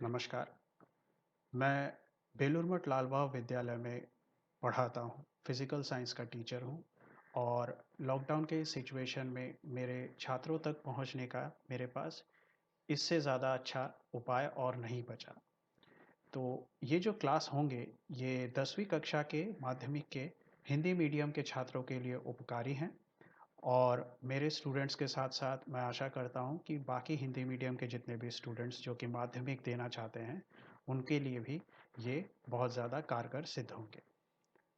नमस्कार। मैं बेलूर मठ लाल बाग विद्यालय में पढ़ाता हूँ, फिज़िकल साइंस का टीचर हूँ और लॉकडाउन के सिचुएशन में मेरे छात्रों तक पहुँचने का मेरे पास इससे ज़्यादा अच्छा उपाय और नहीं बचा। तो ये जो क्लास होंगे, ये 10वीं कक्षा के माध्यमिक के हिंदी मीडियम के छात्रों के लिए उपकारी हैं और मेरे स्टूडेंट्स के साथ-साथ मैं आशा करता हूँ कि बाकी हिंदी मीडियम के जितने भी स्टूडेंट्स जो कि माध्यमिक देना चाहते हैं, उनके लिए भी ये बहुत ज़्यादा कारगर सिद्ध होंगे।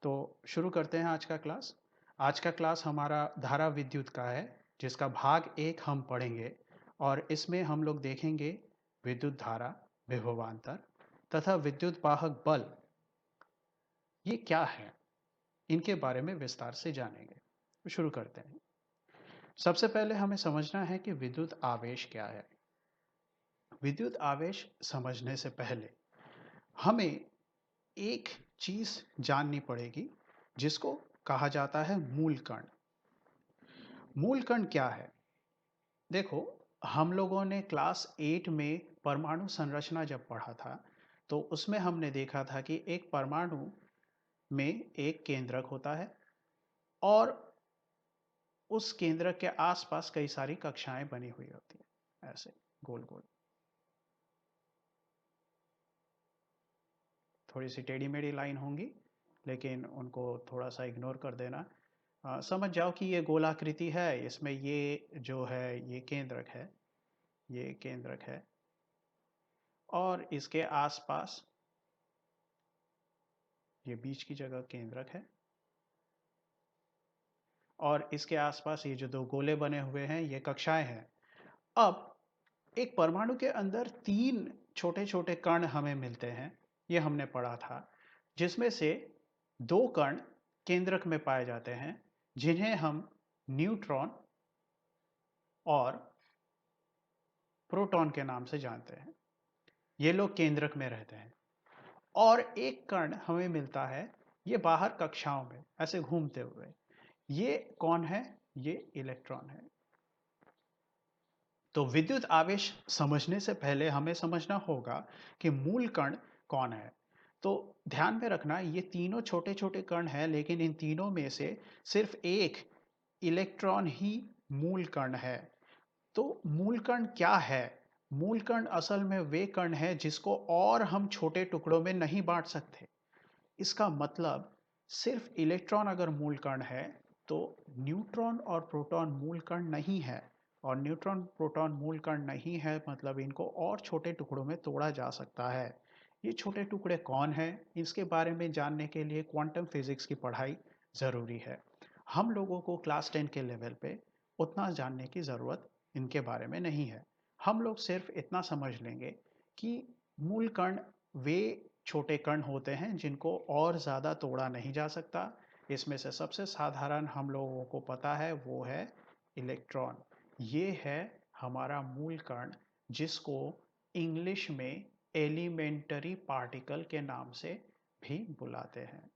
तो शुरू करते हैं आज का क्लास। आज का क्लास हमारा धारा विद्युत का है, जिसका भाग 1 हम पढ़ेंगे और इसमें हम लोग देखेंगे विद्युत धारा, विभवांतर तथा विद्युत वाहक बल, ये क्या है? इनके बारे में विस्तार से जानेंगे। तो शुरू करते हैं। सबसे पहले हमें समझना है कि विद्युत आवेश क्या है। विद्युत आवेश समझने से पहले हमें एक चीज जाननी पड़ेगी जिसको कहा जाता है मूल कण। मूल कण क्या है? देखो, हम लोगों ने क्लास 8 में परमाणु संरचना जब पढ़ा था, तो उसमें हमने देखा था कि एक परमाणु में एक केंद्रक होता है और उस केंद्रक के आसपास कई सारी कक्षाएं बनी हुई होती हैं, ऐसे गोल गोल। थोड़ी सी टेढ़ी मेढ़ी लाइन होंगी, लेकिन उनको थोड़ा सा इग्नोर कर देना। समझ जाओ कि ये गोलाकृति है, इसमें ये जो है ये केंद्रक है, ये केंद्रक है और इसके आसपास ये बीच की जगह केंद्रक है और इसके आसपास ये जो दो गोले बने हुए हैं ये कक्षाएं हैं। अब एक परमाणु के अंदर 3 छोटे-छोटे कण हमें मिलते हैं, ये हमने पढ़ा था, जिसमें से 2 कण केंद्रक में पाए जाते हैं, जिन्हें हम न्यूट्रॉन और प्रोटॉन के नाम से जानते हैं। ये लोग केंद्रक में रहते हैं और एक कण हमें मिलता है, ये बाहर कक्षाओं में ऐसे घूमते हुए। ये कौन है? ये इलेक्ट्रॉन है। तो विद्युत आवेश समझने से पहले हमें समझना होगा कि मूल कण कौन है। तो ध्यान में रखना, ये तीनों छोटे-छोटे कण हैं, लेकिन इन तीनों में से सिर्फ एक इलेक्ट्रॉन ही मूल कण है। तो मूल कण क्या है? मूल कण असल में वे कण हैं जिसको और हम छोटे टुकड़ों में नहीं बांट सकते। इसका मतलब सिर्फ इलेक्ट्रॉन अगर मूल कण है, तो न्यूट्रॉन और प्रोटॉन मूल कण नहीं है और न्यूट्रॉन प्रोटॉन मूल कण नहीं है मतलब इनको और छोटे टुकड़ों में तोड़ा जा सकता है। ये छोटे टुकड़े कौन हैं? इसके बारे में जानने के लिए क्वांटम फिजिक्स की पढ़ाई ज़रूरी है। हम लोगों को क्लास 10 के लेवल पे उतना जानने की ज़रूरत इनके बारे में नहीं है। हम लोग सिर्फ इतना समझ लेंगे कि मूल कण वे छोटे कण होते हैं जिनको और ज़्यादा तोड़ा नहीं जा सकता। इसमें से सबसे साधारण हम लोगों को पता है वो है इलेक्ट्रॉन। ये है हमारा मूल कण, जिसको इंग्लिश में एलिमेंटरी पार्टिकल के नाम से भी बुलाते हैं।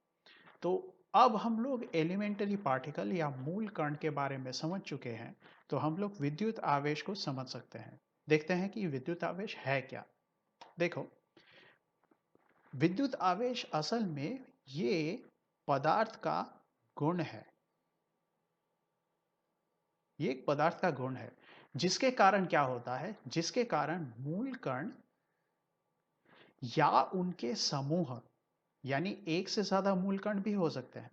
तो अब हम लोग एलिमेंटरी पार्टिकल या मूल कण के बारे में समझ चुके हैं, तो हम लोग विद्युत आवेश को समझ सकते हैं। देखते हैं कि विद्युत आवेश है क्या। देखो, विद्युत आवेश असल में ये पदार्थ का गुण है। ये एक पदार्थ का गुण है, जिसके कारण क्या होता है? जिसके कारण मूल कण या उनके समूह, यानी एक से ज्यादा मूल कण भी हो सकते हैं,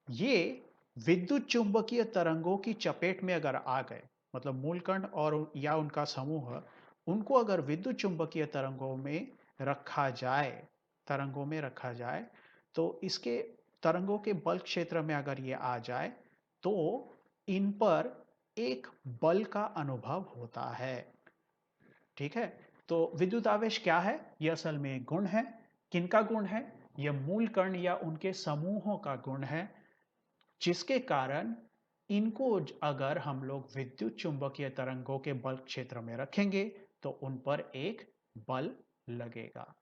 ये विद्युत चुंबकीय तरंगों की चपेट में अगर आ गए, मतलब मूल कण और या उनका समूह, उनको अगर विद्युत चुंबकीय तरंगों में रखा जाए, तो इसके तरंगों के बल क्षेत्र में अगर ये आ जाए, तो इन पर एक बल का अनुभव होता है। ठीक है? तो विद्युत आवेश क्या है? ये असल में एक गुण है। किनका गुण है? ये मूल कण या उनके समूहों का गुण है, जिसके कारण इनको अगर हम लोग विद्युत चुंबकीय तरंगों के बल क्षेत्र में रखेंगे, तो उन पर एक बल लगेगा।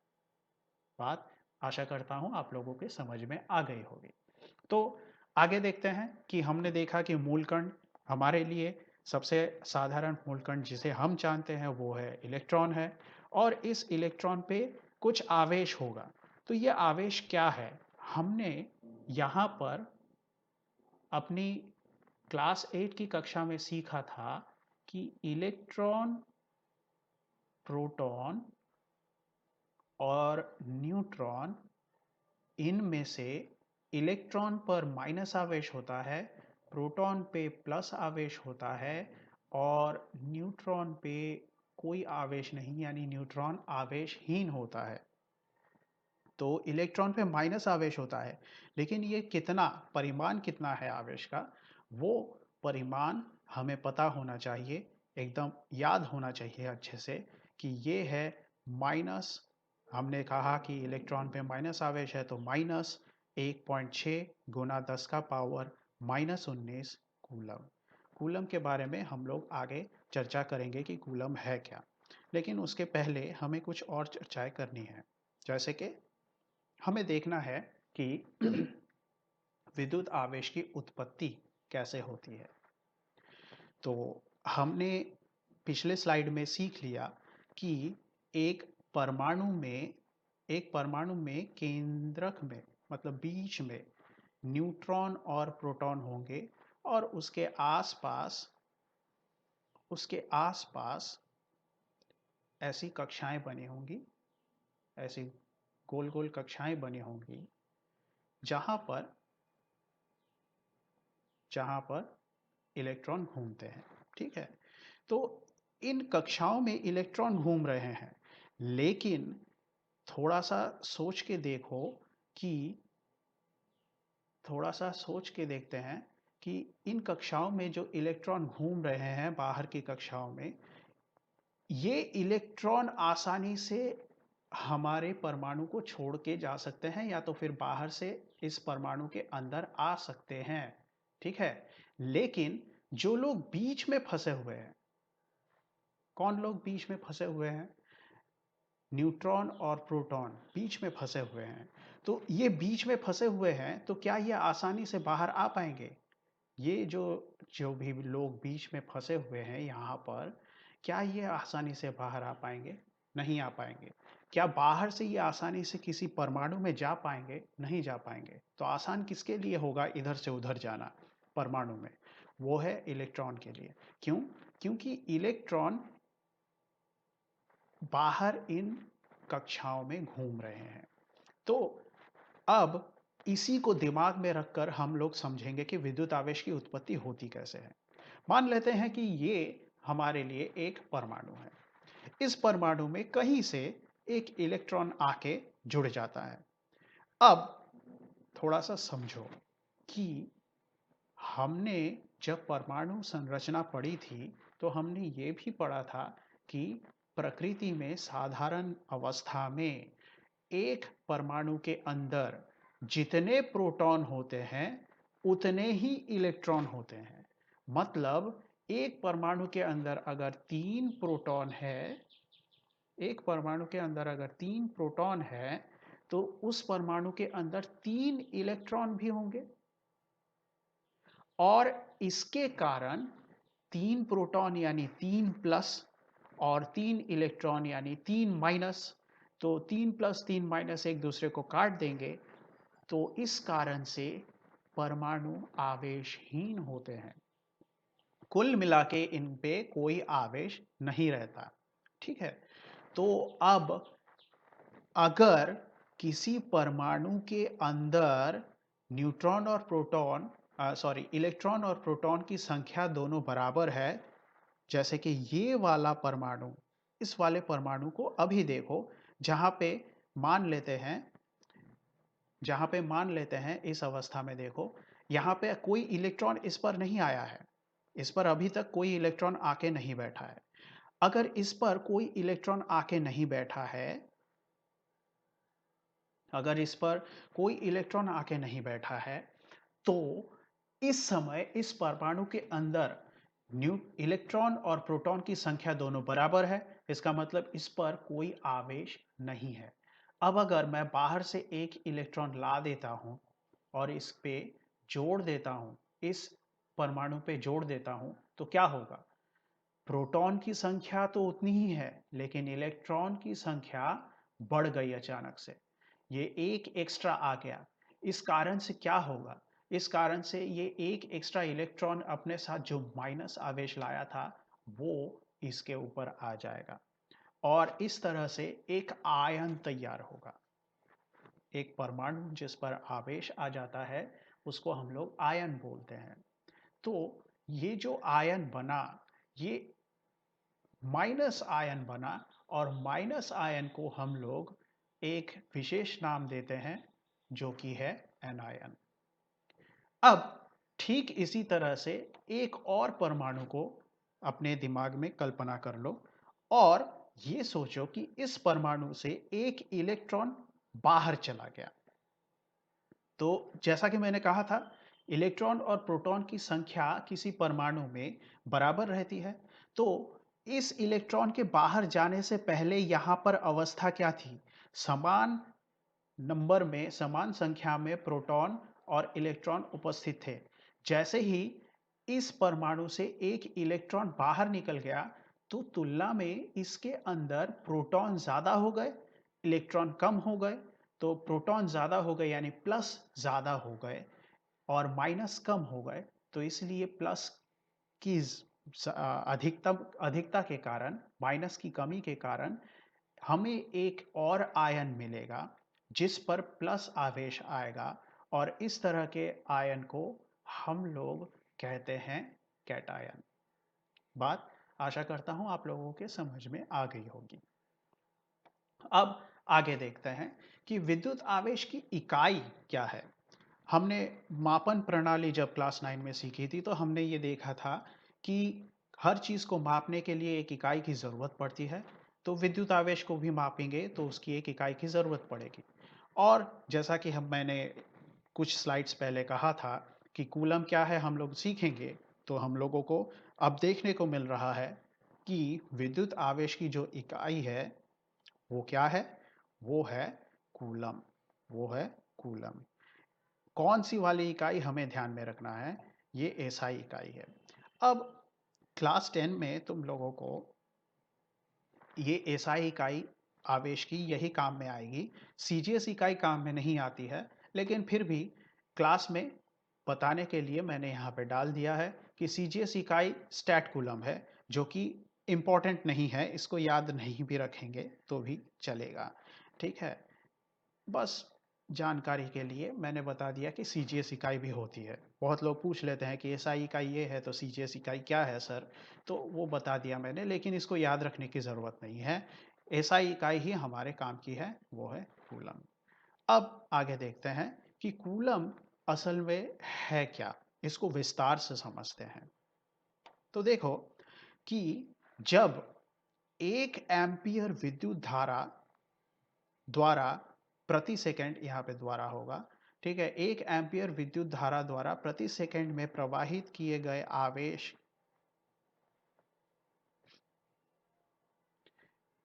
बात आशा करता हूं आप लोगों के समझ में आ गई होगी। तो आगे देखते हैं कि हमने देखा कि मूलकण हमारे लिए सबसे साधारण मूलकण जिसे हम जानते हैं वो है इलेक्ट्रॉन है और इस इलेक्ट्रॉन पे कुछ आवेश होगा। तो ये आवेश क्या है? हमने यहाँ पर अपनी क्लास 8 की कक्षा में सीखा था कि इलेक्ट्रॉन, प्रोटॉन और न्यूट्रॉन, इनमें से इलेक्ट्रॉन पर माइनस आवेश होता है, प्रोटॉन पे प्लस आवेश होता है और न्यूट्रॉन पे कोई आवेश नहीं, यानी न्यूट्रॉन आवेशहीन होता है। तो इलेक्ट्रॉन पे माइनस आवेश होता है, लेकिन ये कितना, परिमाण कितना है आवेश का, वो परिमाण हमें पता होना चाहिए, एकदम याद होना चाहिए अच्छे से कि ये है माइनस, हमने कहा कि इलेक्ट्रॉन पे माइनस आवेश है तो माइनस 1.6 गुना 10 का पावर -19 कूलम। कूलम के बारे में हम लोग आगे चर्चा करेंगे कि कूलम है क्या, लेकिन उसके पहले हमें कुछ और चर्चाएं करनी है। जैसे कि हमें देखना है कि विद्युत आवेश की उत्पत्ति कैसे होती है। तो हमने पिछले स्लाइड में सीख लिया कि एक परमाणु में केंद्रक में, मतलब बीच में न्यूट्रॉन और प्रोटॉन होंगे और उसके आसपास ऐसी कक्षाएं बनी होंगी, ऐसी गोल गोल कक्षाएं बनी होंगी जहां पर जहां पर इलेक्ट्रॉन घूमते हैं। ठीक है, तो इन कक्षाओं में इलेक्ट्रॉन घूम रहे हैं, लेकिन थोड़ा सा सोच के देखो कि थोड़ा सा सोच के देखते हैं कि इन कक्षाओं में जो इलेक्ट्रॉन घूम रहे हैं बाहर की कक्षाओं में, ये इलेक्ट्रॉन आसानी से हमारे परमाणु को छोड़ के जा सकते हैं या तो फिर बाहर से इस परमाणु के अंदर आ सकते हैं। ठीक है, लेकिन जो लोग बीच में फंसे हुए हैं, कौन लोग बीच में फंसे हुए हैं? न्यूट्रॉन और प्रोटॉन बीच में फंसे हुए हैं। तो ये बीच में फंसे हुए हैं, तो क्या ये आसानी से बाहर आ पाएंगे? ये जो जो भी लोग बीच में फंसे हुए हैं यहाँ पर, क्या ये आसानी से बाहर आ पाएंगे? नहीं आ पाएंगे। क्या बाहर से ये आसानी से किसी परमाणु में जा पाएंगे? नहीं जा पाएंगे। तो आसान किसके लिए होगा इधर से उधर जाना परमाणु में? वो है इलेक्ट्रॉन के लिए। क्यों? क्योंकि इलेक्ट्रॉन बाहर इन कक्षाओं में घूम रहे हैं। तो अब इसी को दिमाग में रखकर हम लोग समझेंगे कि विद्युत आवेश की उत्पत्ति होती कैसे है। मान लेते हैं कि ये हमारे लिए एक परमाणु है। इस परमाणु में कहीं से एक इलेक्ट्रॉन आके जुड़ जाता है। अब थोड़ा सा समझो कि हमने जब परमाणु संरचना पढ़ी थी, तो हमने ये भी पढ़ा था कि प्रकृति में साधारण अवस्था में एक परमाणु के अंदर जितने प्रोटॉन होते हैं उतने ही इलेक्ट्रॉन होते हैं। मतलब एक परमाणु के अंदर अगर 3 प्रोटॉन है, एक परमाणु के अंदर अगर 3 प्रोटॉन है, तो उस परमाणु के अंदर 3 इलेक्ट्रॉन भी होंगे। और इसके कारण 3 प्रोटॉन यानी 3 प्लस और 3 इलेक्ट्रॉन यानी 3 माइनस, तो 3 प्लस 3 माइनस एक दूसरे को काट देंगे। तो इस कारण से परमाणु आवेशहीन होते हैं। कुल मिला के इन पे कोई आवेश नहीं रहता। ठीक है, तो अब अगर किसी परमाणु के अंदर न्यूट्रॉन और प्रोटॉन इलेक्ट्रॉन और प्रोटॉन की संख्या दोनों बराबर है, जैसे कि ये वाला परमाणु, इस वाले परमाणु को अभी देखो, जहां पे मान लेते हैं इस अवस्था में देखो, यहाँ पे कोई इलेक्ट्रॉन इस पर नहीं आया है, इस पर अभी तक कोई इलेक्ट्रॉन आके नहीं बैठा है। अगर इस पर कोई इलेक्ट्रॉन आके नहीं बैठा है, अगर इस पर कोई इलेक्ट्रॉन आके नहीं बैठा है, तो इस समय इस परमाणु के अंदर इलेक्ट्रॉन और प्रोटॉन की संख्या दोनों बराबर है। इसका मतलब इस पर कोई आवेश नहीं है। अब अगर मैं बाहर से एक इलेक्ट्रॉन ला देता हूं और इस पे जोड़ देता हूं, इस परमाणु पे जोड़ देता हूं, तो क्या होगा? प्रोटॉन की संख्या तो उतनी ही है, लेकिन इलेक्ट्रॉन की संख्या बढ़ गई अचानक से। ये एक एक्स्ट्रा आ गया। इस कारण से क्या होगा? इस कारण से ये एक एक्स्ट्रा इलेक्ट्रॉन अपने साथ जो माइनस आवेश लाया था, वो इसके ऊपर आ जाएगा और इस तरह से एक आयन तैयार होगा। एक परमाणु जिस पर आवेश आ जाता है, उसको हम लोग आयन बोलते हैं। तो ये जो आयन बना, ये माइनस आयन बना और माइनस आयन को हम लोग एक विशेष नाम देते हैं जो कि है एनायन। अब ठीक इसी तरह से एक और परमाणु को अपने दिमाग में कल्पना कर लो और ये सोचो कि इस परमाणु से एक इलेक्ट्रॉन बाहर चला गया। तो जैसा कि मैंने कहा था, इलेक्ट्रॉन और प्रोटॉन की संख्या किसी परमाणु में बराबर रहती है। तो इस इलेक्ट्रॉन के बाहर जाने से पहले यहां पर अवस्था क्या थी? समान नंबर में, समान संख्या में प्रोटॉन और इलेक्ट्रॉन उपस्थित थे। जैसे ही इस परमाणु से एक इलेक्ट्रॉन बाहर निकल गया, तो तुलना में इसके अंदर प्रोटॉन ज्यादा हो गए, इलेक्ट्रॉन कम हो गए। तो प्रोटॉन ज्यादा हो गए यानी प्लस ज्यादा हो गए और माइनस कम हो गए। तो इसलिए प्लस की अधिकतम अधिकता के कारण, माइनस की कमी के कारण हमें एक और आयन मिलेगा जिस पर प्लस आवेश आएगा और इस तरह के आयन को हम लोग कहते हैं कैटायन। बात आशा करता हूं आप लोगों के समझ में आ गई होगी। अब आगे देखते हैं कि विद्युत आवेश की इकाई क्या है। हमने मापन प्रणाली जब क्लास 9 में सीखी थी तो हमने ये देखा था कि हर चीज़ को मापने के लिए एक इकाई की ज़रूरत पड़ती है। तो विद्युत आवेश को भी मापेंगे तो उसकी एक इकाई की ज़रूरत पड़ेगी। और जैसा कि हम मैंने कुछ स्लाइड्स पहले कहा था कि कूलम क्या है हम लोग सीखेंगे, तो हम लोगों को अब देखने को मिल रहा है कि विद्युत आवेश की जो इकाई है वो क्या है? वो है कूलम। वो है कूलम। कौन सी वाली इकाई हमें ध्यान में रखना है? ये एसआई इकाई है। अब क्लास 10 में तुम लोगों को ये एसआई इकाई आवेश की यही काम में आएगी। सीजीएस इकाई काम में नहीं आती है, लेकिन फिर भी क्लास में बताने के लिए मैंने यहाँ पे डाल दिया है कि सीजीएस इकाई स्टैट कूलम है, जो कि इम्पॉर्टेंट नहीं है। इसको याद नहीं भी रखेंगे तो भी चलेगा। ठीक है, बस जानकारी के लिए मैंने बता दिया कि सीजीएस इकाई भी होती है। बहुत लोग पूछ लेते हैं कि एसआई इकाई ये है तो सीजीएस इकाई क्या है सर? तो वो बता दिया मैंने, लेकिन इसको याद रखने की ज़रूरत नहीं है। एसआई इकाई ही हमारे काम की है, वो है कूलम। अब आगे देखते हैं कि कूलम असल में है क्या? इसको विस्तार से समझते हैं। तो देखो कि जब 1 एम्पीयर विद्युत धारा द्वारा प्रति सेकंड, यहाँ पे द्वारा होगा, ठीक है, 1 एम्पीयर विद्युत धारा द्वारा प्रति सेकंड में प्रवाहित किए गए आवेश,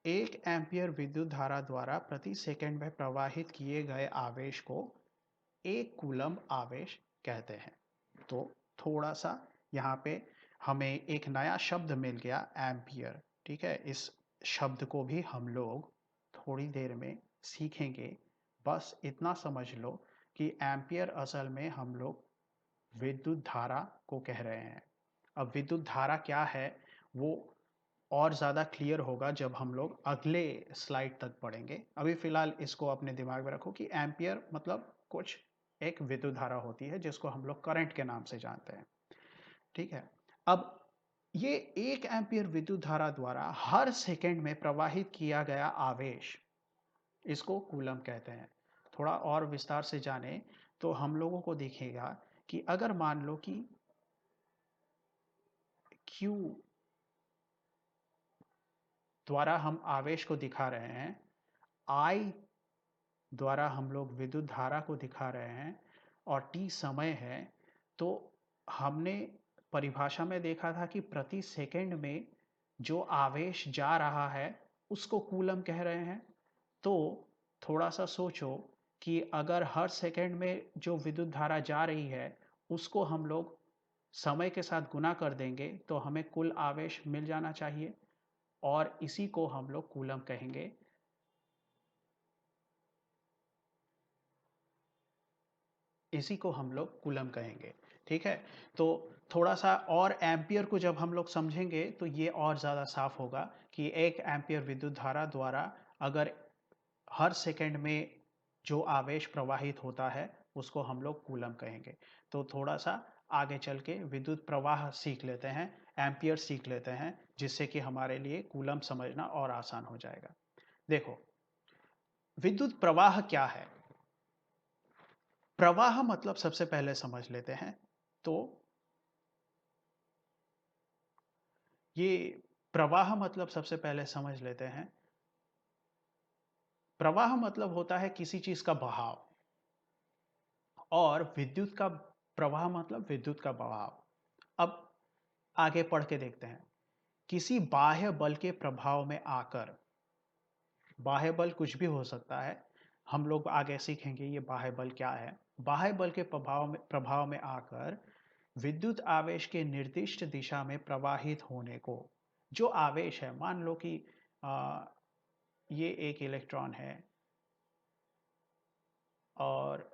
1 एम्पीयर विद्युत धारा द्वारा प्रति सेकंड में प्रवाहित किए गए आवेश को 1 कूलम आवेश कहते हैं। तो थोड़ा सा यहाँ पे हमें एक नया शब्द मिल गया, एम्पियर। ठीक है, इस शब्द को भी हम लोग थोड़ी देर में सीखेंगे। बस इतना समझ लो कि एम्पियर असल में हम लोग विद्युत धारा को कह रहे हैं। अब विद्युत धारा क्या है वो और ज़्यादा क्लियर होगा जब हम लोग अगले स्लाइड तक पढ़ेंगे। अभी फ़िलहाल इसको अपने दिमाग में रखो कि एम्पियर मतलब कुछ एक विद्युत धारा होती है जिसको हम लोग करंट के नाम से जानते हैं। ठीक है, अब ये 1 एम्पियर विद्युत धारा द्वारा हर सेकंड में प्रवाहित किया गया आवेश, इसको कूलम कहते हैं। थोड़ा और विस्तार से जाने तो हम लोगों को दिखेगा कि अगर मान लो कि Q द्वारा हम आवेश को दिखा रहे हैं, I द्वारा हम लोग विद्युत धारा को दिखा रहे हैं और t समय है, तो हमने परिभाषा में देखा था कि प्रति सेकंड में जो आवेश जा रहा है उसको कूलम कह रहे हैं। तो थोड़ा सा सोचो कि अगर हर सेकंड में जो विद्युत धारा जा रही है उसको हम लोग समय के साथ गुना कर देंगे तो हमें कुल आवेश मिल जाना चाहिए और इसी को हम लोग कूलम कहेंगे। इसी को हम लोग कूलम कहेंगे। ठीक है, तो थोड़ा सा और एम्पियर को जब हम लोग समझेंगे तो ये और ज़्यादा साफ होगा कि 1 एम्पियर विद्युत धारा द्वारा अगर हर सेकंड में जो आवेश प्रवाहित होता है उसको हम लोग कूलम कहेंगे। तो थोड़ा सा आगे चल के विद्युत प्रवाह सीख लेते हैं, एम्पियर सीख लेते हैं, जिससे कि हमारे लिए कूलम समझना और आसान हो जाएगा। देखो, विद्युत प्रवाह क्या है? प्रवाह मतलब सबसे पहले समझ लेते हैं। तो ये प्रवाह मतलब सबसे पहले समझ लेते हैं। प्रवाह मतलब होता है किसी चीज का बहाव, और विद्युत का प्रवाह मतलब विद्युत का बहाव। अब आगे पढ़ के देखते हैं। किसी बाह्य बल के प्रभाव में आकर, बाह्य बल कुछ भी हो सकता है, हम लोग आगे सीखेंगे ये बाह्य बल क्या है। बाह्य बल के प्रभाव में आकर विद्युत आवेश के निर्दिष्ट दिशा में प्रवाहित होने को, जो आवेश है, मान लो कि आ, ये एक इलेक्ट्रॉन है और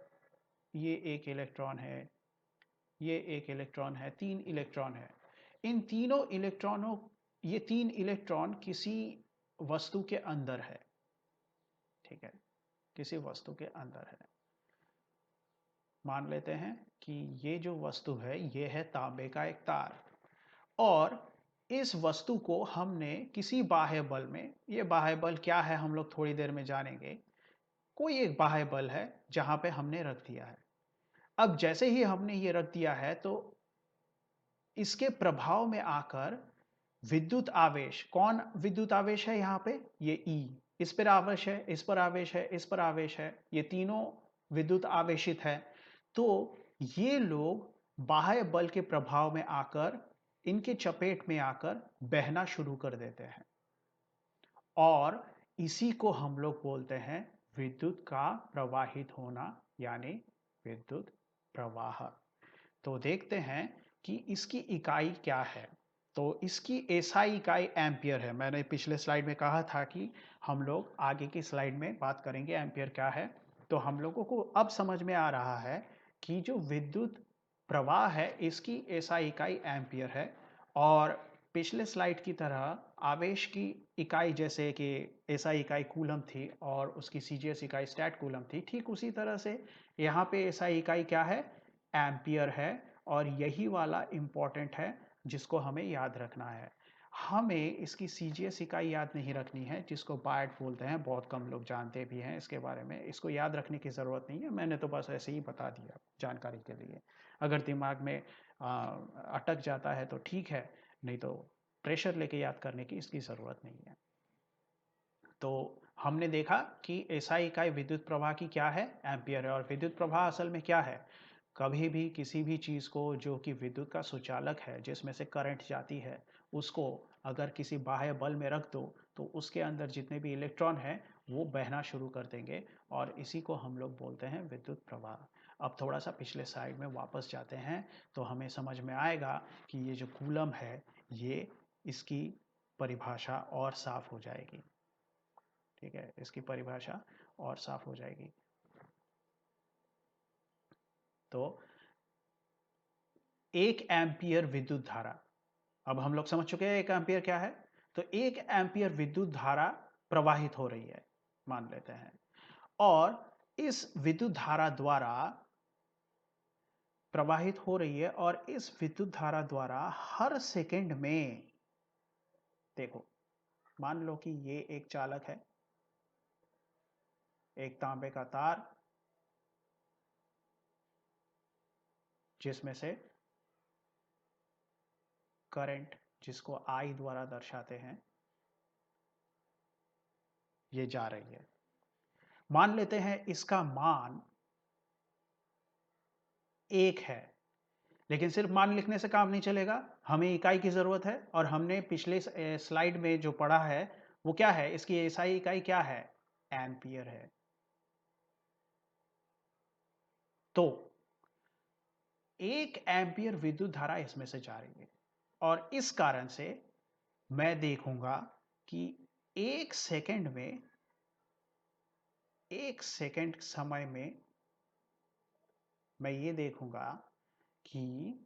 ये एक इलेक्ट्रॉन है, ये एक इलेक्ट्रॉन है, 3 इलेक्ट्रॉन है। इन तीनों इलेक्ट्रॉनों, ये 3 इलेक्ट्रॉन किसी वस्तु के अंदर है। ठीक है, किसी वस्तु के अंदर है। मान लेते हैं कि ये जो वस्तु है ये है तांबे का एक तार, और इस वस्तु को हमने किसी बाह्य बल में, ये बाह्य बल क्या है हम लोग थोड़ी देर में जानेंगे, कोई एक बाह्य बल है जहां पे हमने रख दिया है। अब जैसे ही हमने ये रख दिया है तो इसके प्रभाव में आकर विद्युत आवेश, कौन विद्युत आवेश है यहाँ पे, ये ई, इस पर आवेश है, इस पर आवेश है, इस पर आवेश है, ये तीनों विद्युत आवेशित है। तो ये लोग बाह्य बल के प्रभाव में आकर, इनके चपेट में आकर बहना शुरू कर देते हैं, और इसी को हम लोग बोलते हैं विद्युत का प्रवाहित होना, यानी विद्युत प्रवाह। तो देखते हैं कि इसकी इकाई क्या है। तो इसकी एसआई इकाई एम्पियर है। मैंने पिछले स्लाइड में कहा था कि हम लोग आगे की स्लाइड में बात करेंगे एम्पियर क्या है। तो हम लोगों को अब समझ में आ रहा है कि जो विद्युत प्रवाह है इसकी एसआई इकाई एम्पियर है, और पिछले स्लाइड की तरह आवेश की इकाई जैसे कि एसआई इकाई कूलम थी और उसकी सीजीएस इकाई स्टैट कूलम थी, ठीक उसी तरह से यहाँ पे एसआई इकाई क्या है, एम्पियर है। और यही वाला इम्पॉर्टेंट है जिसको हमें याद रखना है। हमें इसकी सीजीएस इकाई याद नहीं रखनी है, जिसको बायट बोलते हैं, बहुत कम लोग जानते भी हैं इसके बारे में। इसको याद रखने की ज़रूरत नहीं है, मैंने तो बस ऐसे ही बता दिया जानकारी के लिए। अगर दिमाग में अटक जाता है तो ठीक है, नहीं तो प्रेशर लेके याद करने की इसकी ज़रूरत नहीं है। तो हमने देखा कि एसआई इकाई विद्युत प्रवाह की क्या है, एम्पियर है। और विद्युत प्रवाह असल में क्या है, कभी भी किसी भी चीज़ को जो कि विद्युत का सुचालक है, जिसमें से करंट जाती है, उसको अगर किसी बाह्य बल में रख दो तो उसके अंदर जितने भी इलेक्ट्रॉन हैं वो बहना शुरू कर देंगे, और इसी को हम लोग बोलते हैं विद्युत प्रवाह। अब थोड़ा सा पिछले स्लाइड में वापस जाते हैं तो हमें समझ में आएगा कि ये जो कूलम है, ये इसकी परिभाषा और साफ हो जाएगी। ठीक है, इसकी परिभाषा और साफ हो जाएगी। तो 1 एम्पियर विद्युत धारा, अब हम लोग समझ चुके हैं 1 एम्पियर क्या है। तो 1 एम्पियर विद्युत धारा प्रवाहित हो रही है, मान लेते हैं, और इस विद्युत धारा द्वारा प्रवाहित हो रही है, और इस विद्युत धारा द्वारा हर सेकंड में, देखो, मान लो कि ये एक चालक है, एक तांबे का तार, जिसमें से करंट, जिसको आई द्वारा दर्शाते हैं, ये जा रही है। मान लेते हैं इसका मान 1 है, लेकिन सिर्फ मान लिखने से काम नहीं चलेगा, हमें इकाई की जरूरत है। और हमने पिछले स्लाइड में जो पढ़ा है वो क्या है, इसकी एसआई इकाई क्या है, एम्पियर है। तो 1 एम्पीयर विद्युत धारा इसमें से जा रही है और इस कारण से मैं देखूंगा कि 1 सेकंड में 1 सेकंड समय में मैं ये देखूंगा कि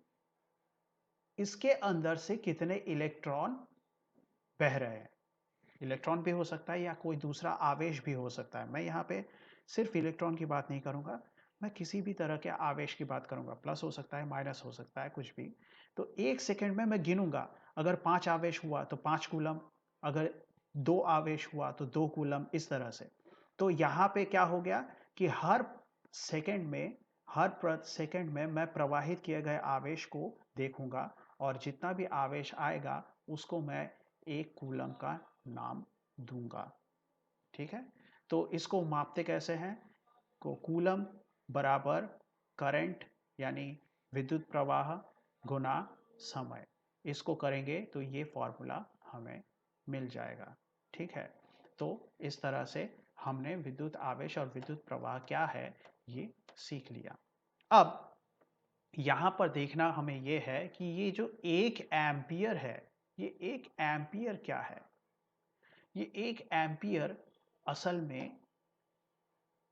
इसके अंदर से कितने इलेक्ट्रॉन बह रहे हैं। इलेक्ट्रॉन भी हो सकता है या कोई दूसरा आवेश भी हो सकता है। मैं यहाँ पे सिर्फ इलेक्ट्रॉन की बात नहीं करूँगा, मैं किसी भी तरह के आवेश की बात करूँगा। प्लस हो सकता है, माइनस हो सकता है, कुछ भी। तो 1 सेकंड में मैं गिनूँगा, अगर 5 आवेश हुआ तो 5 कूलम, अगर 2 आवेश हुआ तो 2 कूलम, इस तरह से। तो यहाँ पे क्या हो गया कि हर प्रति सेकंड में मैं प्रवाहित किए गए आवेश को देखूँगा और जितना भी आवेश आएगा उसको मैं 1 कूलम का नाम दूंगा। ठीक है, तो इसको मापते कैसे हैं? को कूलम बराबर करंट यानी विद्युत प्रवाह गुना समय, इसको करेंगे तो ये फॉर्मूला हमें मिल जाएगा। ठीक है, तो इस तरह से हमने विद्युत आवेश और विद्युत प्रवाह क्या है ये सीख लिया। अब यहाँ पर देखना हमें ये है कि ये जो 1 एम्पियर है, ये 1 एम्पियर क्या है? ये 1 एम्पियर असल में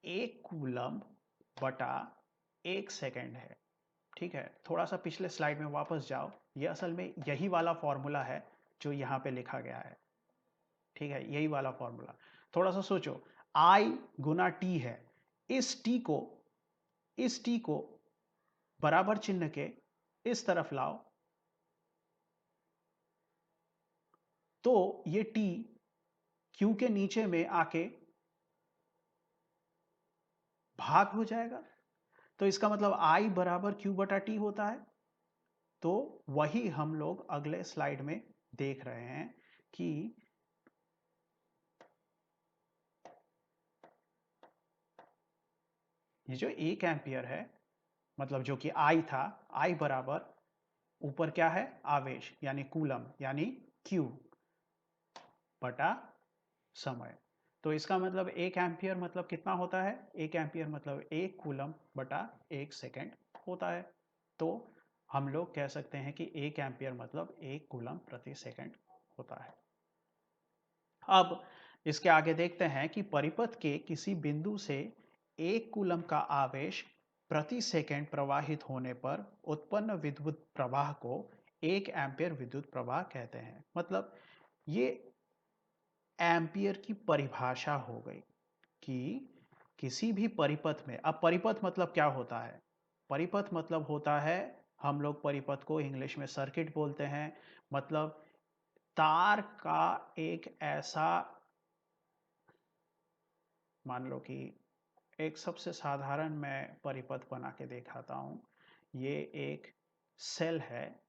1 कूलम बटा 1 सेकंड है। ठीक है, थोड़ा सा पिछले स्लाइड में वापस जाओ, ये असल में यही वाला फॉर्मूला है जो यहाँ पे लिखा गया है। ठीक है, यही वाला फॉर्मूला। थोड़ा सा सोचो, I गुना T है, इस T को बराबर चिन्ह के इस तरफ लाओ तो ये T Q के नीचे में आके भाग हो जाएगा। तो इसका मतलब I बराबर Q बटा T होता है। तो वही हम लोग अगले स्लाइड में देख रहे हैं कि ये जो 1 एम्पियर है, मतलब जो कि I था, I बराबर ऊपर क्या है? आवेश यानी कूलम यानी Q बटा समय। तो इसका मतलब 1 एम्पियर मतलब कितना होता है? 1 एम्पियर मतलब 1 कूलम बटा 1 सेकेंड होता है। तो हम लोग कह सकते हैं कि 1 एम्पियर मतलब 1 कूलम प्रति सेकेंड होता है। अब इसके आगे देखते हैं कि परिपथ के किसी बिंदु से 1 कूलम का आवेश प्रति सेकंड प्रवाहित होने पर उत्पन्न विद्युत प्रवाह को 1 एम्पियर विद्युत प्रवाह कहते हैं। मतलब ये एम्पियर की परिभाषा हो गई कि किसी भी परिपथ में, अब परिपथ मतलब क्या होता है? परिपथ मतलब होता है, हम लोग परिपथ को इंग्लिश में सर्किट बोलते हैं, मतलब तार का एक ऐसा, मान लो कि एक सबसे साधारण मैं परिपथ बना के दिखाता हूँ। ये एक सेल है,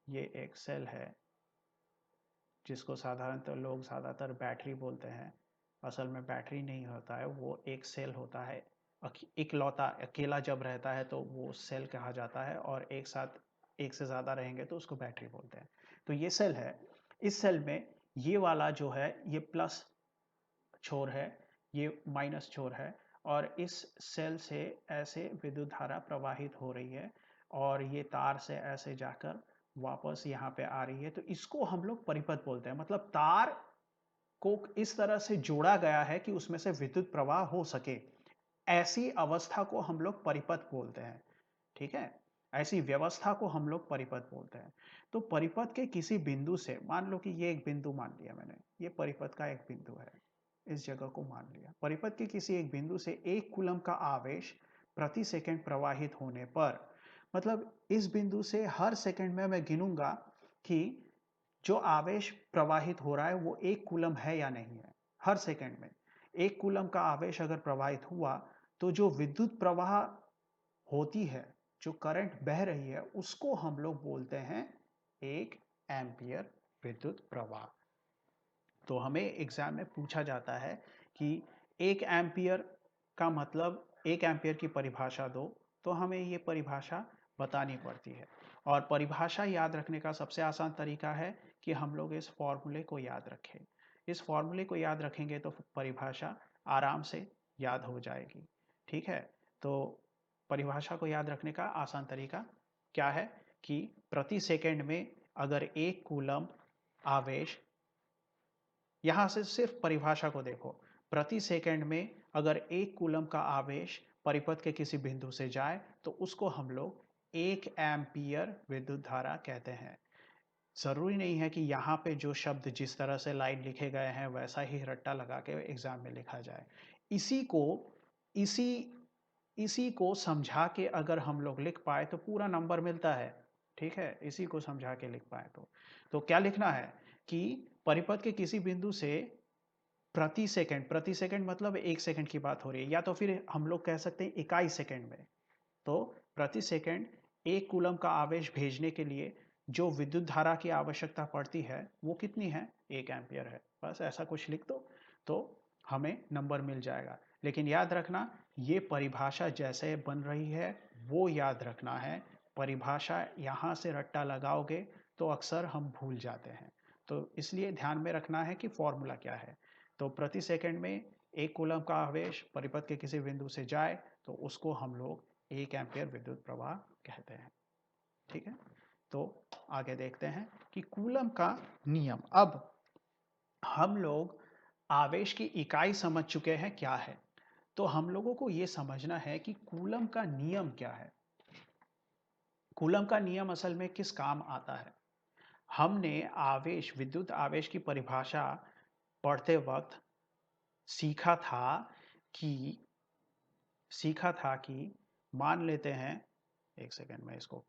ये एक सेल है जिसको साधारणतः लोग ज़्यादातर बैटरी बोलते हैं। असल में बैटरी नहीं होता है, वो एक सेल होता है। इकलौता अकेला जब रहता है तो वो सेल कहा जाता है और एक साथ एक से ज़्यादा रहेंगे तो उसको बैटरी बोलते हैं। तो ये सेल है, इस सेल में ये वाला जो है ये प्लस छोर है, ये माइनस छोर है और इस सेल से ऐसे विद्युत धारा प्रवाहित हो रही है और ये तार से ऐसे जाकर वापस यहाँ पे आ रही है। तो इसको हम लोग परिपथ बोलते हैं। मतलब तार को इस तरह से जोड़ा गया है कि उसमें से विद्युत प्रवाह हो सके, ऐसी अवस्था को हम लोग परिपथ बोलते हैं। ठीक है, ऐसी व्यवस्था को हम लोग परिपथ बोलते हैं। तो परिपथ के किसी बिंदु से, मान लो कि ये एक बिंदु मान लिया मैंने, ये परिपथ का एक बिंदु है, इस जगह को मान लिया। परिपथ के किसी एक बिंदु से 1 कूलम का आवेश प्रति सेकंड प्रवाहित होने पर, मतलब इस बिंदु से हर सेकंड में मैं गिनूंगा कि जो आवेश प्रवाहित हो रहा है वो 1 कूलम है या नहीं है। हर सेकंड में 1 कूलम का आवेश अगर प्रवाहित हुआ तो जो विद्युत प्रवाह होती है, जो करंट बह रही है, उसको हम लोग बोलते हैं 1 एम्पियर विद्युत प्रवाह। तो हमें एग्जाम में पूछा जाता है कि 1 एम्पियर का मतलब, 1 एम्पियर की परिभाषा दो, तो हमें ये परिभाषा बतानी पड़ती है। और परिभाषा याद रखने का सबसे आसान तरीका है कि हम लोग इस फॉर्मूले को याद रखें। इस फॉर्मूले को याद रखेंगे तो परिभाषा आराम से याद हो जाएगी। ठीक है, तो परिभाषा को याद रखने का आसान तरीका क्या है कि प्रति सेकंड में अगर 1 कूलम आवेश, यहां से सिर्फ परिभाषा को देखो, प्रति सेकंड में अगर 1 कूलम का आवेश परिपथ के किसी बिंदु से जाए तो उसको हम लोग 1 एम्पियर विद्युत धारा कहते हैं। ज़रूरी नहीं है कि यहाँ पे जो शब्द जिस तरह से लाइन लिखे गए हैं वैसा ही रट्टा लगा के एग्जाम में लिखा जाए। इसी को इसी इसी को समझा के अगर हम लोग लिख पाए तो पूरा नंबर मिलता है। ठीक है, इसी को समझा के लिख पाए तो क्या लिखना है कि परिपथ के किसी बिंदु से प्रति सेकंड मतलब 1 सेकंड की बात हो रही है, या तो फिर हम लोग कह सकते हैं इकाई सेकंड में। तो प्रति सेकंड 1 कूलम का आवेश भेजने के लिए जो विद्युत धारा की आवश्यकता पड़ती है वो कितनी है? 1 एम्पियर है। बस ऐसा कुछ लिख दो तो हमें नंबर मिल जाएगा। लेकिन याद रखना, ये परिभाषा जैसे बन रही है वो याद रखना है। परिभाषा यहाँ से रट्टा लगाओगे तो अक्सर हम भूल जाते हैं। तो इसलिए ध्यान में रखना है कि फॉर्मूला क्या है। तो प्रति सेकंड में 1 कूलम का आवेश परिपथ के किसी बिंदु से जाए तो उसको हम लोग 1 एम्पियर विद्युत प्रवाह कहते हैं। ठीक है, तो आगे देखते हैं कि कूलम का नियम। अब हम लोग आवेश की इकाई समझ चुके हैं क्या है, तो हम लोगों को यह समझना है कि कूलम का नियम क्या है। कूलम का नियम असल में किस काम आता है? हमने आवेश, विद्युत आवेश की परिभाषा पढ़ते वक्त सीखा था कि मान लेते हैं, एक सेकेंड में इसको,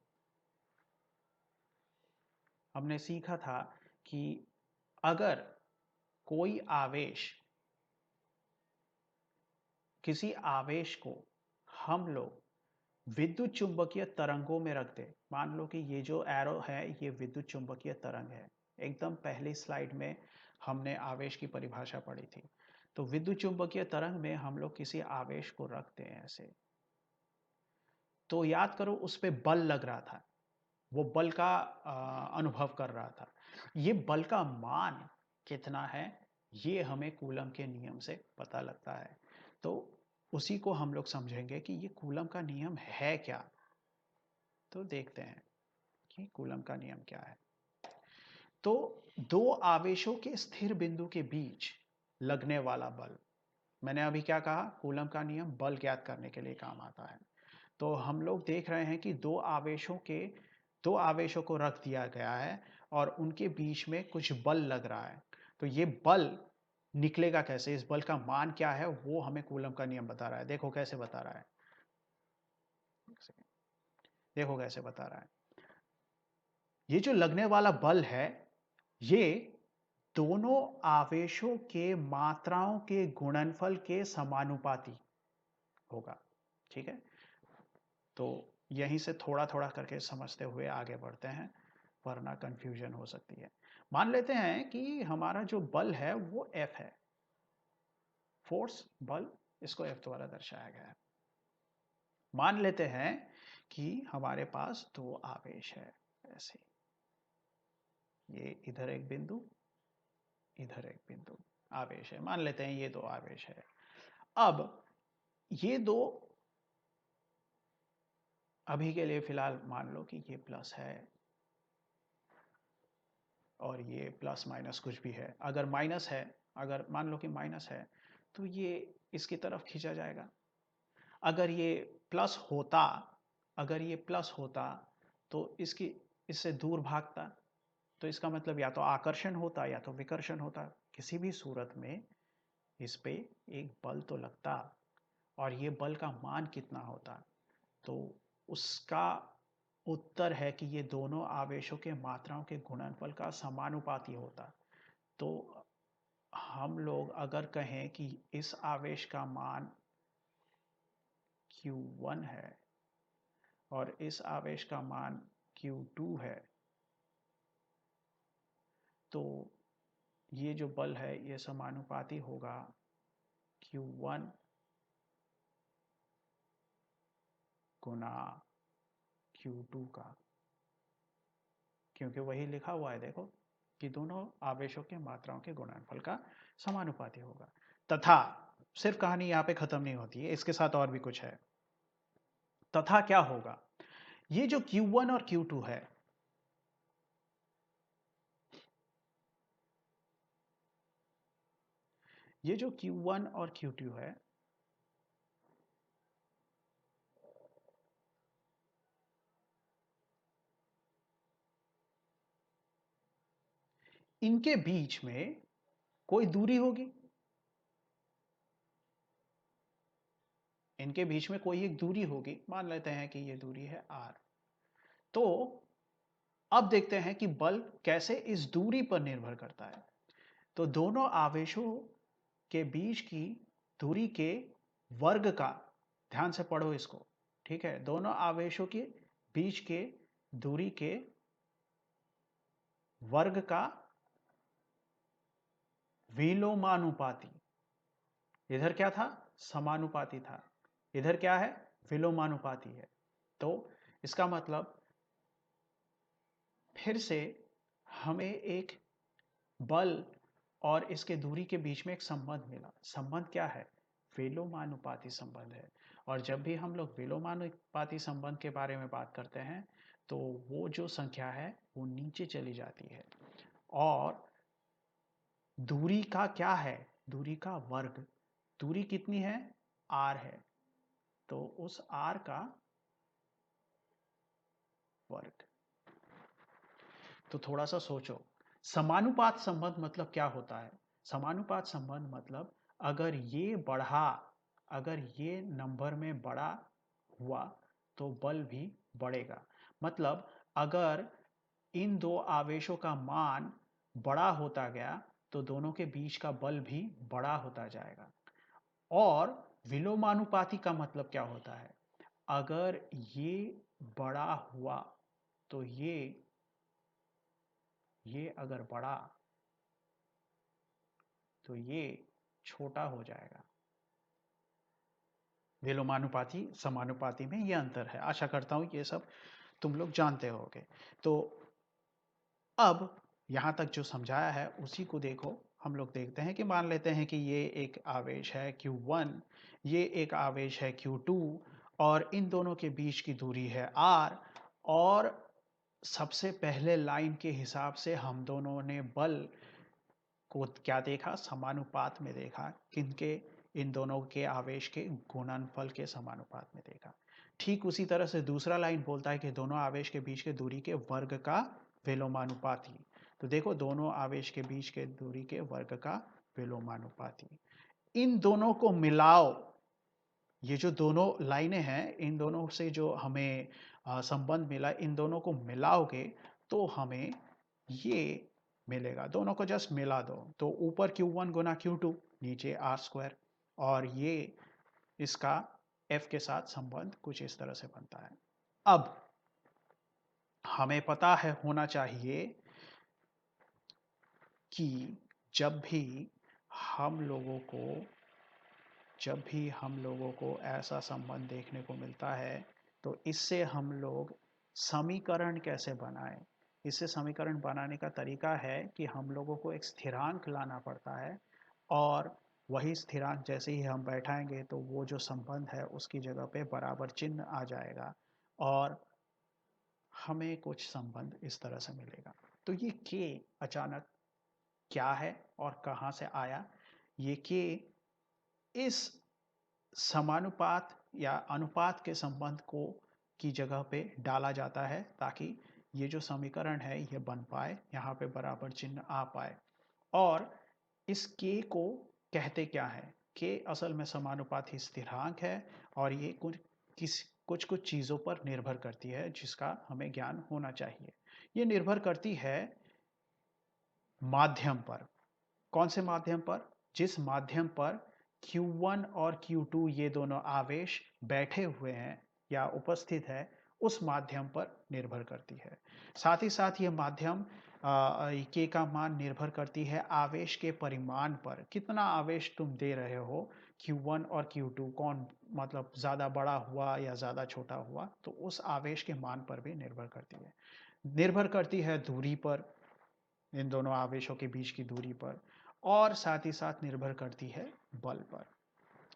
हमने सीखा था कि अगर कोई आवेश, किसी आवेश को हम लोग विद्युत चुंबकीय तरंगों में रख दे, मान लो कि ये जो एरो है ये विद्युत चुंबकीय तरंग है। एकदम पहली स्लाइड में हमने आवेश की परिभाषा पढ़ी थी। तो विद्युत चुंबकीय तरंग में हम लोग किसी आवेश को रखते हैं ऐसे, तो याद करो उस पर बल लग रहा था, वो बल का अनुभव कर रहा था। ये बल का मान कितना है ये हमें कूलम के नियम से पता लगता है। तो उसी को हम लोग समझेंगे कि ये कूलम का नियम है क्या। तो देखते हैं कि कूलम का नियम क्या है। तो दो आवेशों के स्थिर बिंदु के बीच लगने वाला बल, मैंने अभी क्या कहा, कूलम का नियम बल ज्ञात करने के लिए काम आता है। तो हम लोग देख रहे हैं कि दो आवेशों को रख दिया गया है और उनके बीच में कुछ बल लग रहा है। तो ये बल निकलेगा कैसे, इस बल का मान क्या है, वो हमें कूलम का नियम बता रहा है। देखो कैसे बता रहा है, देखो कैसे बता रहा है। ये जो लगने वाला बल है ये दोनों आवेशों के मात्राओं के गुणनफल के समानुपाती होगा। ठीक है, तो यहीं से थोड़ा थोड़ा करके समझते हुए आगे बढ़ते हैं, वरना कंफ्यूजन हो सकती है। मान लेते हैं कि हमारा जो बल है वो F है, फोर्स, बल, इसको F द्वारा दर्शाया गया है। मान लेते हैं कि हमारे पास दो आवेश है ऐसे, ये इधर एक बिंदु, इधर एक बिंदु आवेश है। मान लेते हैं ये दो आवेश है। अब ये दो, अभी के लिए फिलहाल मान लो कि ये प्लस है और ये प्लस माइनस कुछ भी है। अगर माइनस है, अगर मान लो कि माइनस है तो ये इसकी तरफ खींचा जाएगा। अगर ये प्लस होता, अगर ये प्लस होता तो इससे दूर भागता। तो इसका मतलब या तो आकर्षण होता या तो विकर्षण होता। किसी भी सूरत में इस पे एक बल तो लगता, और ये बल का मान कितना होता, तो उसका उत्तर है कि ये दोनों आवेशों के मात्राओं के गुणनफल का समानुपाती होता। तो हम लोग अगर कहें कि इस आवेश का मान Q1 है और इस आवेश का मान Q2 है, तो ये जो बल है ये समानुपाती होगा Q1 गुना Q2 का, क्योंकि वही लिखा हुआ है देखो कि दोनों आवेशों के मात्राओं के गुणनफल का समानुपाती होगा। तथा सिर्फ कहानी यहाँ पे खत्म नहीं होती है, इसके साथ और भी कुछ है। तथा क्या होगा, ये जो Q1 और Q2 है, ये जो Q1 और Q2 है, इनके बीच में कोई दूरी होगी, इनके बीच में कोई एक दूरी होगी, मान लेते हैं कि ये दूरी है r। तो अब देखते हैं कि बल कैसे इस दूरी पर निर्भर करता है। तो दोनों आवेशों के बीच की दूरी के वर्ग का, ध्यान से पढ़ो इसको, ठीक है, दोनों आवेशों के बीच के दूरी के वर्ग का विलोमानुपाती। इधर क्या था, समानुपाती था, इधर क्या है, विलोमानुपाती है। तो इसका मतलब फिर से हमें एक बल और इसके दूरी के बीच में एक संबंध मिला। संबंध क्या है, विलोमानुपाती संबंध है। और जब भी हम लोग विलोमानुपाती संबंध के बारे में बात करते हैं तो वो जो संख्या है वो नीचे चली जाती है, और दूरी का क्या है, दूरी का वर्ग, दूरी कितनी है, r है, तो उस r का वर्ग। तो थोड़ा सा सोचो, समानुपात संबंध मतलब क्या होता है। समानुपात संबंध मतलब अगर ये बढ़ा, अगर ये नंबर में बड़ा हुआ तो बल भी बढ़ेगा। मतलब अगर इन दो आवेशों का मान बड़ा होता गया तो दोनों के बीच का बल भी बड़ा होता जाएगा। और विलोमानुपाती का मतलब क्या होता है, अगर ये बड़ा हुआ तो ये अगर बढ़ा तो ये छोटा हो जाएगा। विलोमानुपाती समानुपाती में ये अंतर है। आशा करता हूँ ये सब तुम लोग जानते होगे। तो अब यहाँ तक जो समझाया है उसी को देखो, हम लोग देखते हैं कि मान लेते हैं कि ये एक आवेश है Q1, ये एक आवेश है Q2, और इन दोनों के बीच की दूरी है r। और सबसे पहले लाइन के हिसाब से हम दोनों ने बल को क्या देखा, समानुपात में देखा, किनके, इन दोनों के आवेश के गुणनफल के समानुपात में देखा। ठीक उसी तरह से दूसरा लाइन बोलता है कि दोनों आवेश के बीच के दूरी के वर्ग का विलोमानुपाती। तो देखो, दोनों आवेश के बीच के दूरी के वर्ग का विलोमानुपाती, इन दोनों को मिलाओ। ये जो दोनों लाइनें हैं, इन दोनों से जो हमें संबंध मिला, इन दोनों को मिलाओगे तो हमें ये मिलेगा। दोनों को जस्ट मिला दो तो ऊपर Q1 गुना Q2, नीचे r स्क्वायर, और ये इसका F के साथ संबंध कुछ इस तरह से बनता है। अब हमें पता है, होना चाहिए कि जब भी हम लोगों को जब भी हम लोगों को ऐसा संबंध देखने को मिलता है तो इससे हम लोग समीकरण कैसे बनाएं। इससे समीकरण बनाने का तरीका है कि हम लोगों को एक स्थिरांक लाना पड़ता है, और वही स्थिरांक जैसे ही हम बैठाएंगे तो वो जो संबंध है उसकी जगह पे बराबर चिन्ह आ जाएगा, और हमें कुछ संबंध इस तरह से मिलेगा। तो ये के अचानक क्या है और कहाँ से आया, ये के इस समानुपात या अनुपात के संबंध को की जगह पे डाला जाता है ताकि ये जो समीकरण है ये बन पाए, यहाँ पे बराबर चिन्ह आ पाए। और इस के को कहते क्या है, के असल में समानुपाती स्थिरांक है, और ये कुछ कुछ चीज़ों पर निर्भर करती है जिसका हमें ज्ञान होना चाहिए। ये निर्भर करती है माध्यम पर। कौन से माध्यम पर, जिस माध्यम पर Q1 और Q2 ये दोनों आवेश बैठे हुए हैं या उपस्थित है, उस माध्यम पर निर्भर करती है। साथ ही साथ ये माध्यम के का मान निर्भर करती है आवेश के परिमाण पर। कितना आवेश तुम दे रहे हो, Q1 और Q2 कौन, मतलब ज़्यादा बड़ा हुआ या ज़्यादा छोटा हुआ, तो उस आवेश के मान पर भी निर्भर करती है। निर्भर करती है दूरी पर, इन दोनों आवेशों के बीच की दूरी पर, और साथ ही साथ निर्भर करती है बल पर।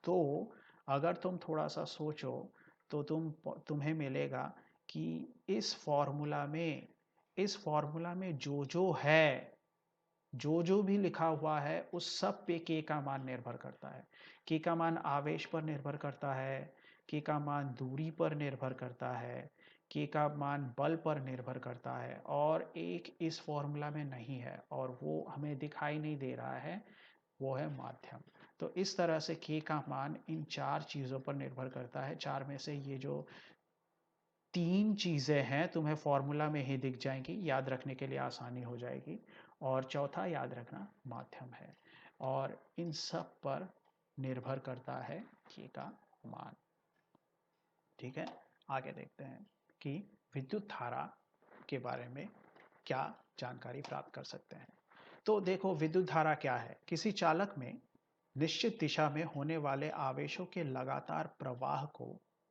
तो अगर तुम थोड़ा सा सोचो तो तुम्हें मिलेगा कि इस फॉर्मूला में जो भी लिखा हुआ है उस सब पे के का मान निर्भर करता है। के का मान आवेश पर निर्भर करता है, के का मान दूरी पर निर्भर करता है, के का मान बल पर निर्भर करता है, और एक इस फॉर्मूला में नहीं है और वो हमें दिखाई नहीं दे रहा है, वो है माध्यम। तो इस तरह से के का मान इन चार चीज़ों पर निर्भर करता है। चार में से ये जो तीन चीज़ें हैं तुम्हें फॉर्मूला में ही दिख जाएंगी, याद रखने के लिए आसानी हो जाएगी। और चौथा याद रखना माध्यम है, और इन सब पर निर्भर करता है के का मान। ठीक है, आगे देखते हैं कि विद्युत धारा के बारे में क्या जानकारी प्राप्त कर सकते हैं। तो देखो, विद्युत धारा क्या है? किसी चालक में निश्चित दिशा में होने वाले आवेशों के लगातार प्रवाह को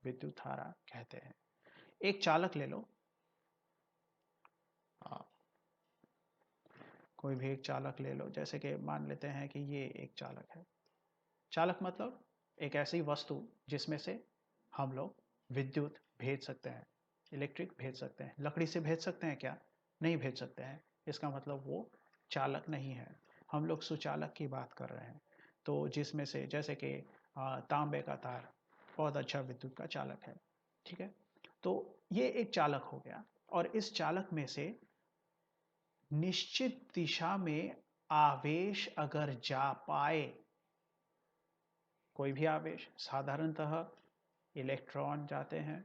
विद्युत धारा कहते हैं। एक चालक ले लो, आ, कोई भी एक चालक ले लो, जैसे कि मान लेते हैं कि ये एक चालक है। चालक मतलब एक ऐसी वस्तु जिसमें से हम लोग विद्युत भेज सकते हैं, इलेक्ट्रिक भेज सकते हैं। लकड़ी से भेज सकते हैं क्या? नहीं भेज सकते हैं। इसका मतलब वो चालक नहीं है। हम लोग सुचालक की बात कर रहे हैं। तो जिसमें से जैसे कि तांबे का तार बहुत अच्छा विद्युत का चालक है। ठीक है, तो ये एक चालक हो गया, और इस चालक में से निश्चित दिशा में आवेश अगर जा पाए, कोई भी आवेश, साधारणतः इलेक्ट्रॉन जाते हैं,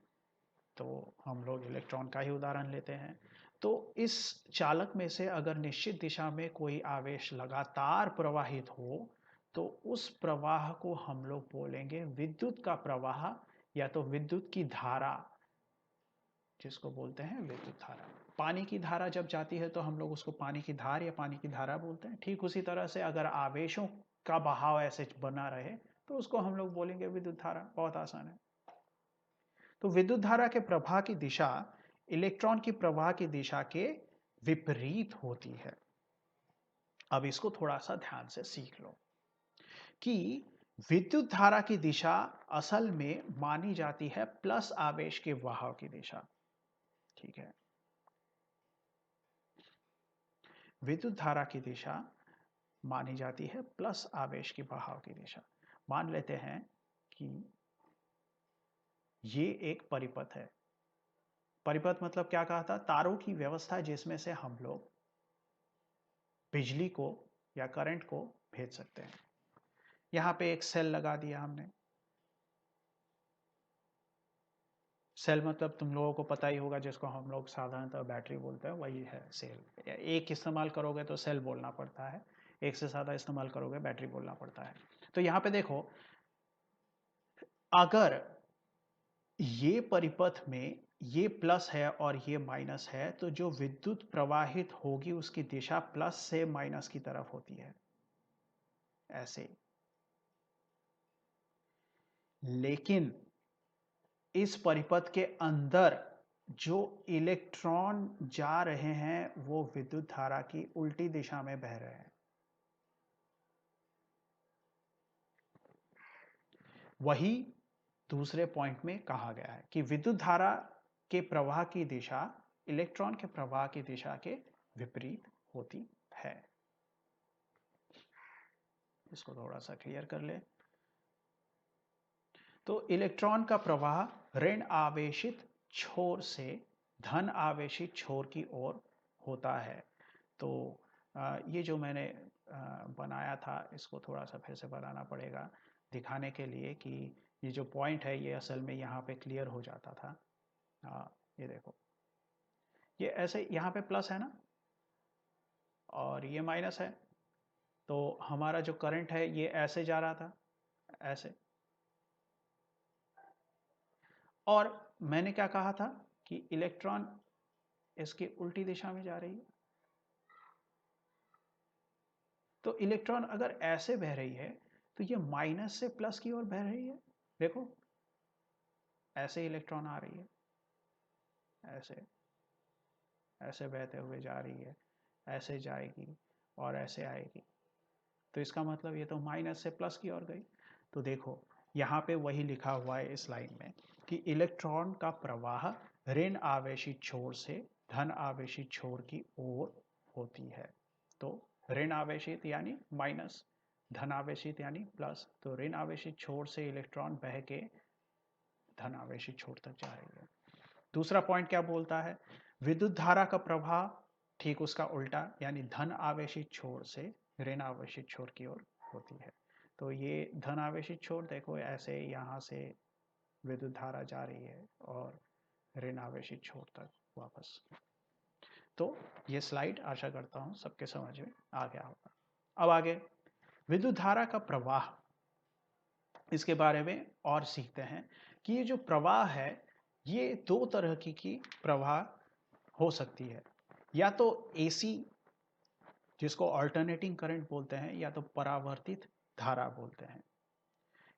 तो हम लोग इलेक्ट्रॉन का ही उदाहरण लेते हैं। तो इस चालक में से अगर निश्चित दिशा में कोई आवेश लगातार प्रवाहित हो, तो उस प्रवाह को हम लोग बोलेंगे विद्युत का प्रवाह, या तो विद्युत की धारा, जिसको बोलते हैं विद्युत धारा। पानी की धारा जब जाती है तो हम लोग उसको पानी की धार या पानी की धारा बोलते हैं। ठीक उसी तरह से अगर आवेशों का बहाव ऐसे बना रहे तो उसको हम लोग बोलेंगे विद्युत धारा। बहुत आसान है। तो विद्युत धारा के प्रवाह की दिशा इलेक्ट्रॉन की प्रवाह की दिशा के विपरीत होती है। अब इसको थोड़ा सा ध्यान से सीख लो कि विद्युत धारा की दिशा असल में मानी जाती है प्लस आवेश के बहाव की दिशा। ठीक है, विद्युत धारा की दिशा मानी जाती है प्लस आवेश की बहाव की दिशा। मान लेते हैं कि ये एक परिपथ है। परिपथ मतलब क्या कहा था? तारों की व्यवस्था जिसमें से हम लोग बिजली को या करंट को भेज सकते हैं। यहां पे एक सेल लगा दिया हमने। सेल मतलब तुम लोगों को पता ही होगा, जिसको हम लोग साधारणतः बैटरी बोलते हैं, वही है सेल। एक इस्तेमाल करोगे तो सेल बोलना पड़ता है, एक से ज़्यादा इस्तेमाल करोगे बैटरी बोलना पड़ता है। तो यहाँ पे देखो, अगर ये परिपथ में ये प्लस है और ये माइनस है, तो जो विद्युत प्रवाहित होगी उसकी दिशा प्लस से माइनस की तरफ होती है, ऐसे। लेकिन इस परिपथ के अंदर जो इलेक्ट्रॉन जा रहे हैं वो विद्युत धारा की उल्टी दिशा में बह रहे हैं। वही दूसरे पॉइंट में कहा गया है कि विद्युत धारा के प्रवाह की दिशा इलेक्ट्रॉन के प्रवाह की दिशा के विपरीत होती है। इसको थोड़ा सा क्लियर कर ले। तो इलेक्ट्रॉन का प्रवाह ऋण आवेशित छोर से धन आवेशित छोर की ओर होता है। तो ये जो मैंने बनाया था, इसको थोड़ा सा फिर से बनाना पड़ेगा दिखाने के लिए कि ये जो पॉइंट है ये असल में यहाँ पे क्लियर हो जाता था। ये देखो, ये ऐसे यहाँ पे प्लस है ना, और ये माइनस है। तो हमारा जो करंट है ये ऐसे जा रहा था, ऐसे। और मैंने क्या कहा था कि इलेक्ट्रॉन इसकी उल्टी दिशा में जा रही है। तो इलेक्ट्रॉन अगर ऐसे बह रही है तो ये माइनस से प्लस की ओर बह रही है। देखो, ऐसे इलेक्ट्रॉन आ रही है, ऐसे ऐसे बहते हुए जा रही है, ऐसे जाएगी और ऐसे आएगी। तो इसका मतलब ये तो माइनस से प्लस की ओर गई। तो देखो, यहाँ पे वही लिखा हुआ है इस लाइन में कि इलेक्ट्रॉन का प्रवाह ऋण आवेशी छोर से धन आवेशी छोर की ओर होती है। तो ऋण आवेशित यानी माइनस, धन आवेशित यानी प्लस। तो ऋण आवेशित छोर से इलेक्ट्रॉन बह के धन आवेशित छोर तक जा रही है। दूसरा पॉइंट क्या बोलता है, विद्युत धारा का प्रवाह ठीक उसका उल्टा यानी धन आवेशित छोर से ऋण आवेशित छोर की ओर होती है। तो ये धन आवेशित छोर देखो ऐसे यहाँ से विद्युत धारा जा रही है और ऋण आवेशित छोर तक वापस। तो ये स्लाइड आशा करता हूँ सबके समझ में आ गया होगा। अब आगे विद्युत धारा का प्रवाह, इसके बारे में और सीखते हैं कि ये जो प्रवाह है ये दो तरह की प्रवाह हो सकती है। या तो एसी जिसको अल्टरनेटिंग करंट बोलते हैं, या तो परावर्तित धारा बोलते हैं,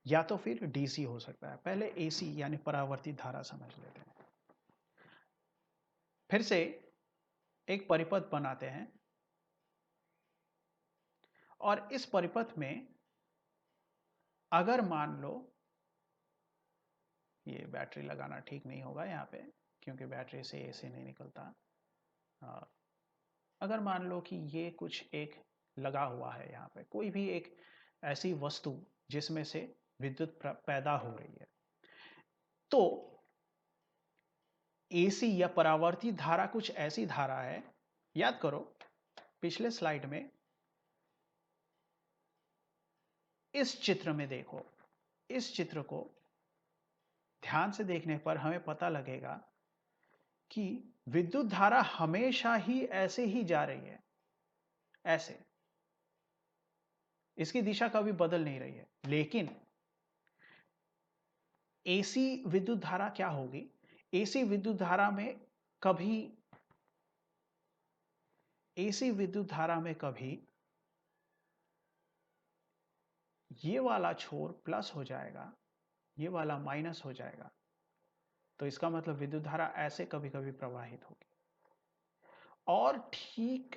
या तो फिर डीसी हो सकता है। पहले एसी यानी परावर्तित धारा समझ लेते हैं। फिर से एक परिपथ बनाते हैं और इस परिपथ में अगर मान लो, ये बैटरी लगाना ठीक नहीं होगा यहाँ पे क्योंकि बैटरी से एसी नहीं निकलता। अगर मान लो कि ये कुछ एक लगा हुआ है, यहाँ पे कोई भी एक ऐसी वस्तु जिसमें से विद्युत पैदा हो रही है, तो एसी या परावर्तित धारा कुछ ऐसी धारा है, याद करो पिछले स्लाइड में इस चित्र में देखो, इस चित्र को ध्यान से देखने पर हमें पता लगेगा कि विद्युत धारा हमेशा ही ऐसे ही जा रही है, ऐसे, इसकी दिशा कभी बदल नहीं रही है। लेकिन एसी विद्युत धारा क्या होगी, एसी विद्युत धारा में कभी, एसी विद्युत धारा में कभी ये वाला छोर प्लस हो जाएगा, ये वाला माइनस हो जाएगा। तो इसका मतलब विद्युत धारा ऐसे कभी कभी प्रवाहित होगी। और ठीक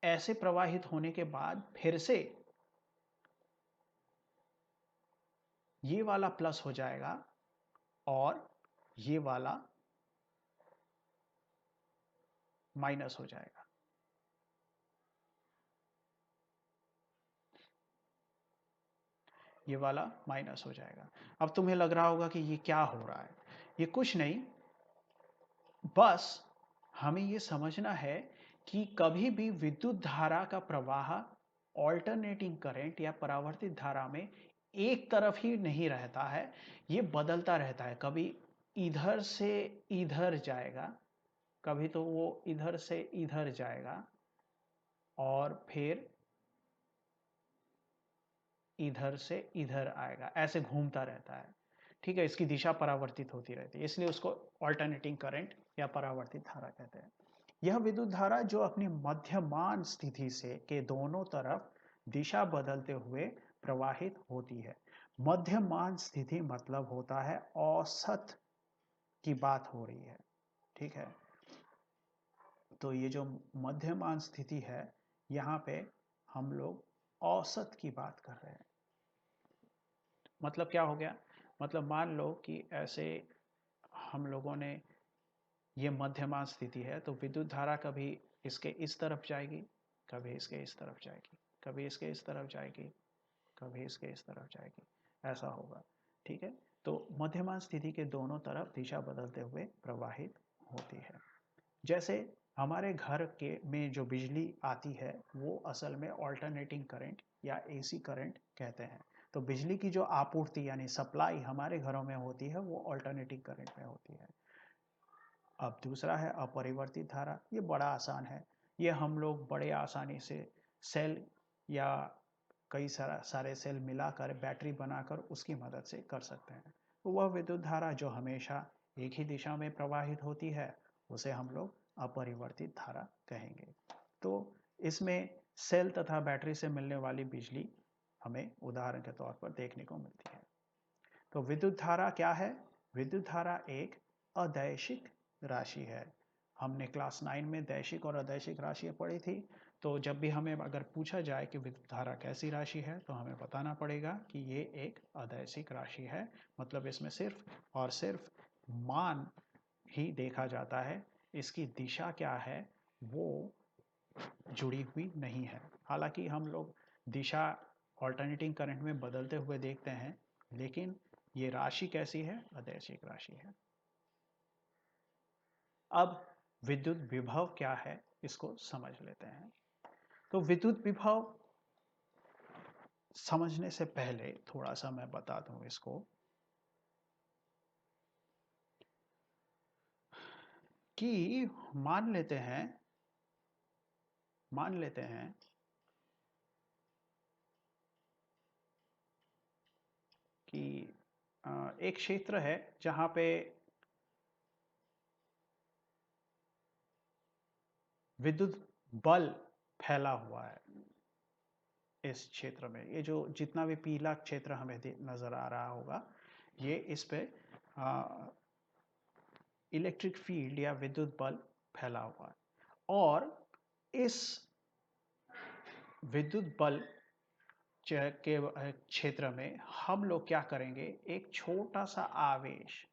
ऐसे प्रवाहित होने के बाद फिर से ये वाला प्लस हो जाएगा और ये वाला माइनस हो जाएगा। ये वाला माइनस हो जाएगा। अब तुम्हें लग रहा होगा कि ये क्या हो रहा है, ये कुछ नहीं, बस हमें ये समझना है कि कभी भी विद्युत धारा का प्रवाह ऑल्टरनेटिंग करंट या परावर्तित धारा में एक तरफ ही नहीं रहता है, ये बदलता रहता है। कभी इधर से इधर जाएगा, कभी तो वो इधर से इधर जाएगा और फिर इधर से इधर आएगा, ऐसे घूमता रहता है। ठीक है, इसकी दिशा परावर्तित होती रहती है, इसलिए उसको ऑल्टरनेटिंग करंट या परावर्तित धारा कहते हैं। यह विद्युत धारा जो अपनी मध्यमान स्थिति से के दोनों तरफ दिशा बदलते हुए प्रवाहित होती है। मध्यमान स्थिति मतलब होता है औसत की बात हो रही है। ठीक है, तो ये जो मध्यमान स्थिति है, यहाँ पे हम लोग औसत की बात कर रहे हैं। मतलब क्या हो गया, मतलब मान लो कि ऐसे हम लोगों ने, ये मध्यमान स्थिति है, तो विद्युत धारा कभी इसके इस तरफ जाएगी, कभी इसके इस तरफ जाएगी, कभी इसके इस तरफ जाएगी, कभी इसके इस तरफ जाएगी, ऐसा होगा। ठीक है, तो मध्यमान स्थिति के दोनों तरफ दिशा बदलते हुए प्रवाहित होती है। जैसे हमारे घर के में जो बिजली आती है वो असल में ऑल्टरनेटिंग करंट या एसी करंट कहते हैं। तो बिजली की जो आपूर्ति यानी सप्लाई हमारे घरों में होती है वो ऑल्टरनेटिंग करंट में होती है। अब दूसरा है अपरिवर्तित धारा। ये बड़ा आसान है, ये हम लोग बड़े आसानी से सेल या कई सारे सेल मिलाकर बैटरी बनाकर उसकी मदद से कर सकते हैं। तो वह विद्युत धारा जो हमेशा एक ही दिशा में प्रवाहित होती है उसे हम लोग अपरिवर्तित धारा कहेंगे। तो इसमें सेल तथा बैटरी से मिलने वाली बिजली हमें उदाहरण के तौर पर देखने को मिलती है। तो विद्युत धारा क्या है, विद्युत धारा एक अदैशिक राशि है। हमने क्लास 9 में दैशिक और अदैशिक राशियाँ पढ़ी थी। तो जब भी हमें अगर पूछा जाए कि विद्युत धारा कैसी राशि है तो हमें बताना पड़ेगा कि ये एक अदैशिक राशि है। मतलब इसमें सिर्फ और सिर्फ मान ही देखा जाता है, इसकी दिशा क्या है वो जुड़ी हुई नहीं है। हालांकि हम लोग दिशा ऑल्टरनेटिंग करंट में बदलते हुए देखते हैं, लेकिन ये राशि कैसी है? अदैशिक राशि है। अब विद्युत विभव क्या है इसको समझ लेते हैं। तो विद्युत विभव समझने से पहले थोड़ा सा मैं बता दूं इसको कि मान लेते हैं कि एक क्षेत्र है जहां पे विद्युत बल फैला हुआ है। इस क्षेत्र में ये जो जितना भी पीला क्षेत्र हमें नजर आ रहा होगा, ये इस पे इलेक्ट्रिक फील्ड या विद्युत बल फैला हुआ है। और इस विद्युत बल के क्षेत्र में हम लोग क्या करेंगे, एक छोटा सा आवेश,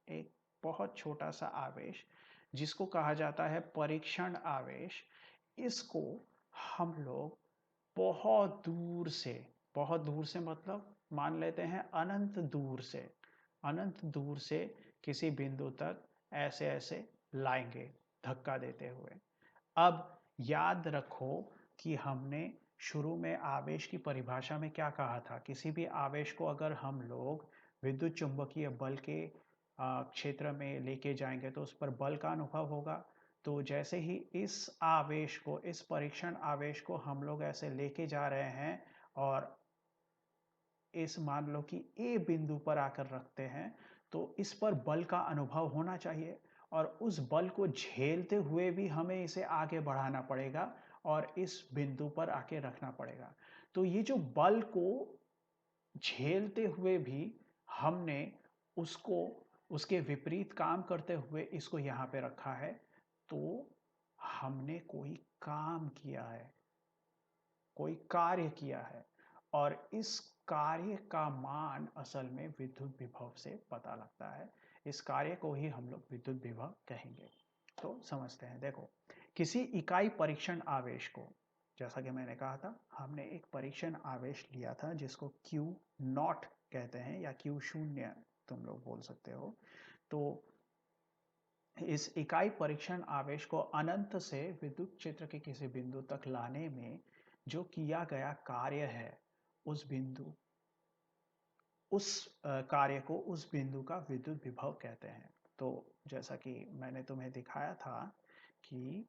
एक बहुत छोटा सा आवेश जिसको कहा जाता है परीक्षण आवेश, इसको हम लोग बहुत दूर से मतलब मान लेते हैं अनंत दूर से किसी बिंदु तक ऐसे ऐसे लाएंगे धक्का देते हुए। अब याद रखो कि हमने शुरू में आवेश की परिभाषा में क्या कहा था, किसी भी आवेश को अगर हम लोग विद्युत चुंबकीय बल के क्षेत्र में लेके जाएंगे तो उस पर बल का अनुभव होगा। तो जैसे ही इस परीक्षण आवेश को हम लोग ऐसे लेके जा रहे हैं और इस मान लो कि ए बिंदु पर आकर रखते हैं, तो इस पर बल का अनुभव होना चाहिए और उस बल को झेलते हुए भी हमें इसे आगे बढ़ाना पड़ेगा और इस बिंदु पर आके रखना पड़ेगा। तो ये जो बल को झेलते हुए भी हमने उसको उसके विपरीत काम करते हुए इसको यहाँ पे रखा है, तो हमने कोई काम किया है, कोई कार्य किया है। और इस कार्य का मान असल में विद्युत विभव से पता लगता है। इस कार्य को ही हम लोग विद्युत विभव कहेंगे। तो समझते हैं, देखो किसी इकाई परीक्षण आवेश को, जैसा कि मैंने कहा था, हमने एक परीक्षण आवेश लिया था जिसको Q नॉट कहते हैं या Q शून्य तुम लोग बोल सकते हो। तो इस इकाई परीक्षण आवेश को अनंत से विद्युत क्षेत्र के किसी बिंदु तक लाने में जो किया गया कार्य है, उस कार्य को उस बिंदु का विद्युत विभव कहते हैं। तो जैसा कि मैंने तुम्हें दिखाया था कि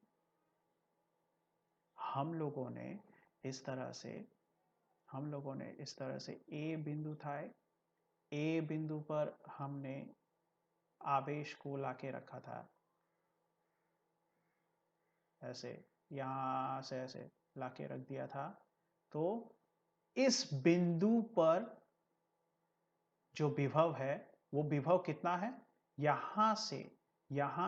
हम लोगों ने इस तरह से ए बिंदु था, ए बिंदु पर हमने आवेश को लाके रखा था, ऐसे यहाँ से ऐसे लाके रख दिया था। तो इस बिंदु पर जो विभव है वो विभव कितना है, यहाँ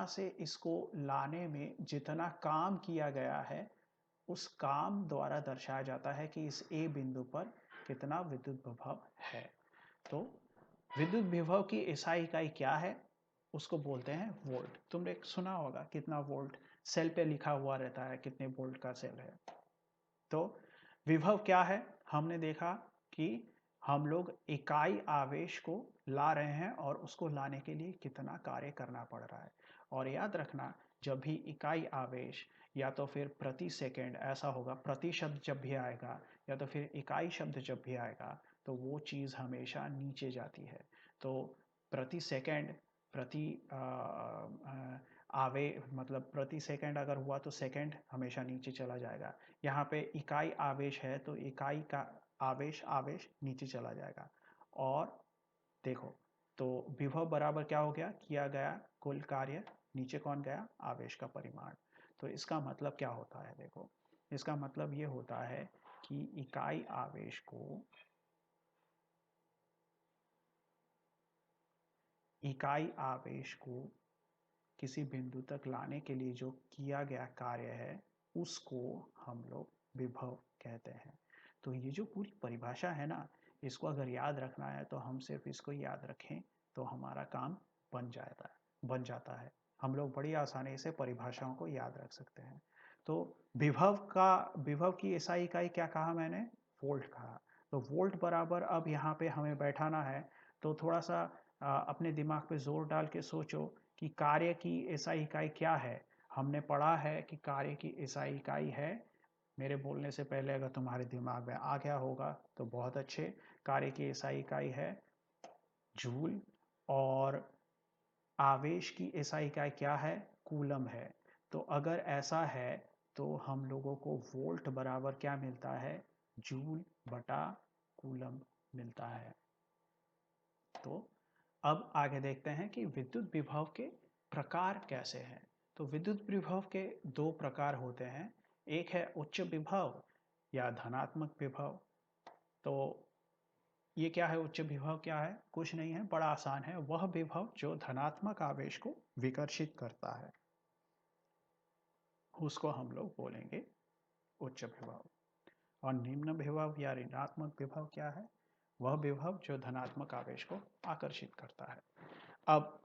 से इसको लाने में जितना काम किया गया है उस काम द्वारा दर्शाया जाता है कि इस ए बिंदु पर कितना विद्युत विभव है। तो विद्युत विभव की एसआई इकाई क्या है, उसको बोलते हैं वोल्ट। तुमने सुना होगा कितना वोल्ट, सेल पे लिखा हुआ रहता है कितने वोल्ट का सेल है। तो विभव क्या है, हमने देखा कि हम लोग इकाई आवेश को ला रहे हैं और उसको लाने के लिए कितना कार्य करना पड़ रहा है। और याद रखना, जब भी इकाई आवेश या तो फिर प्रति सेकंड ऐसा होगा, प्रति शब्द जब भी आएगा या तो फिर इकाई शब्द जब भी आएगा तो वो चीज़ हमेशा नीचे जाती है। तो प्रति सेकंड, प्रति आवे मतलब प्रति सेकंड अगर हुआ तो सेकंड हमेशा नीचे चला जाएगा। यहाँ पे इकाई आवेश है तो इकाई का आवेश नीचे चला जाएगा। और देखो, तो विभव बराबर क्या हो गया, किया गया कुल कार्य, नीचे कौन गया, आवेश का परिमाण। तो इसका मतलब क्या होता है, देखो इसका मतलब ये होता है कि इकाई आवेश को किसी बिंदु तक लाने के लिए जो किया गया कार्य है उसको हम लोग विभव कहते हैं। तो ये जो पूरी परिभाषा है ना, इसको अगर याद रखना है तो हम सिर्फ इसको याद रखें, तो हमारा काम बन जाता है। हम लोग बड़ी आसानी से परिभाषाओं को याद रख सकते हैं। तो विभव की एसआई इकाई क्या कहा मैंने? वोल्ट कहा। तो वोल्ट बराबर अब यहाँ पे हमें बैठाना है, तो थोड़ा सा अपने दिमाग पे जोर डाल के सोचो कि कार्य की एसआई इकाई क्या है। हमने पढ़ा है कि कार्य की एसआई इकाई है, मेरे बोलने से पहले अगर तुम्हारे दिमाग में आ गया होगा तो बहुत अच्छे। कार्य की एसआई इकाई है जूल, और आवेश की एसआई इकाई क्या है? कूलम है। तो अगर ऐसा है तो हम लोगों को वोल्ट बराबर क्या मिलता है? जूल बटा कूलम मिलता है। तो अब आगे देखते हैं कि विद्युत विभव के प्रकार कैसे हैं। तो विद्युत विभव के दो प्रकार होते हैं। एक है उच्च विभव या धनात्मक विभव। तो ये क्या है? उच्च विभव क्या है? कुछ नहीं है, बड़ा आसान है। वह विभव जो धनात्मक आवेश को विकर्षित करता है, उसको हम लोग बोलेंगे उच्च विभव। और निम्न विभव या ऋणात्मक विभव क्या है? वह विभव जो धनात्मक आवेश को आकर्षित करता है। अब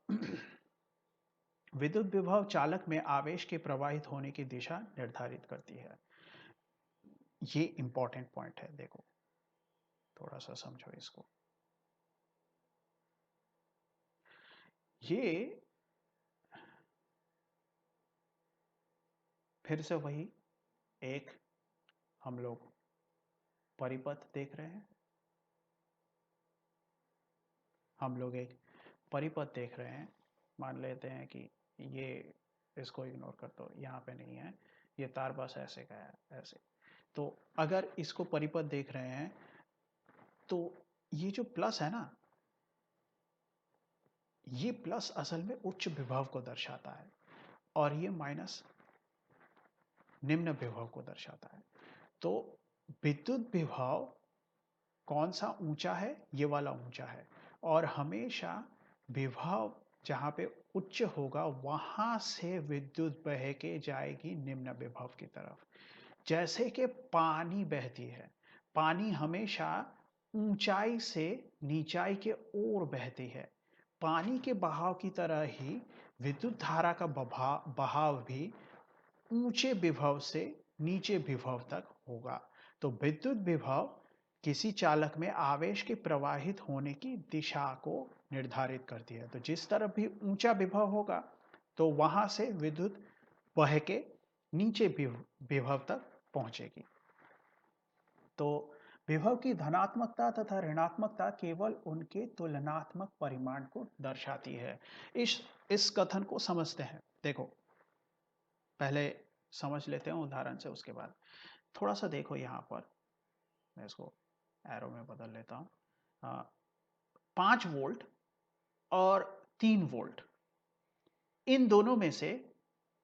विद्युत विभव चालक में आवेश के प्रवाहित होने की दिशा निर्धारित करती है। ये इंपॉर्टेंट पॉइंट है, देखो थोड़ा सा समझो इसको। ये फिर से वही एक हम लोग परिपथ देख रहे हैं। हम लोग एक परिपथ देख रहे हैं। मान लेते हैं कि ये, इसको इग्नोर कर दो, यहाँ पे नहीं है, ये तार बस ऐसे का है, ऐसे। तो अगर इसको परिपथ देख रहे हैं तो ये जो प्लस है ना, ये प्लस असल में उच्च विभव को दर्शाता है, और ये माइनस निम्न विभव को दर्शाता है। तो विद्युत विभव कौन सा ऊंचा है? ये वाला ऊंचा है। और हमेशा विभव जहाँ पे उच्च होगा वहां से विद्युत बह के जाएगी निम्न विभव की तरफ। जैसे कि पानी बहती है, पानी हमेशा ऊंचाई से नीचाई के ओर बहती है। पानी के बहाव की तरह ही विद्युत धारा का बहाव भी ऊंचे विभव से नीचे विभव तक होगा। तो विद्युत विभव किसी चालक में आवेश के प्रवाहित होने की दिशा को निर्धारित करती है। तो जिस तरफ भी ऊंचा विभव होगा तो वहां से विद्युत बह के नीचे विभव तक पहुंचेगी। तो विभव की धनात्मकता तथा ऋणात्मकता केवल उनके तुलनात्मक परिमाण को दर्शाती है। इस कथन को समझते हैं। देखो पहले समझ लेते हैं उदाहरण से, उसके बाद थोड़ा सा देखो यहाँ पर। मैं इसको एरो में बदल लेता हूँ। 5 वोल्ट और 3 वोल्ट, इन दोनों में से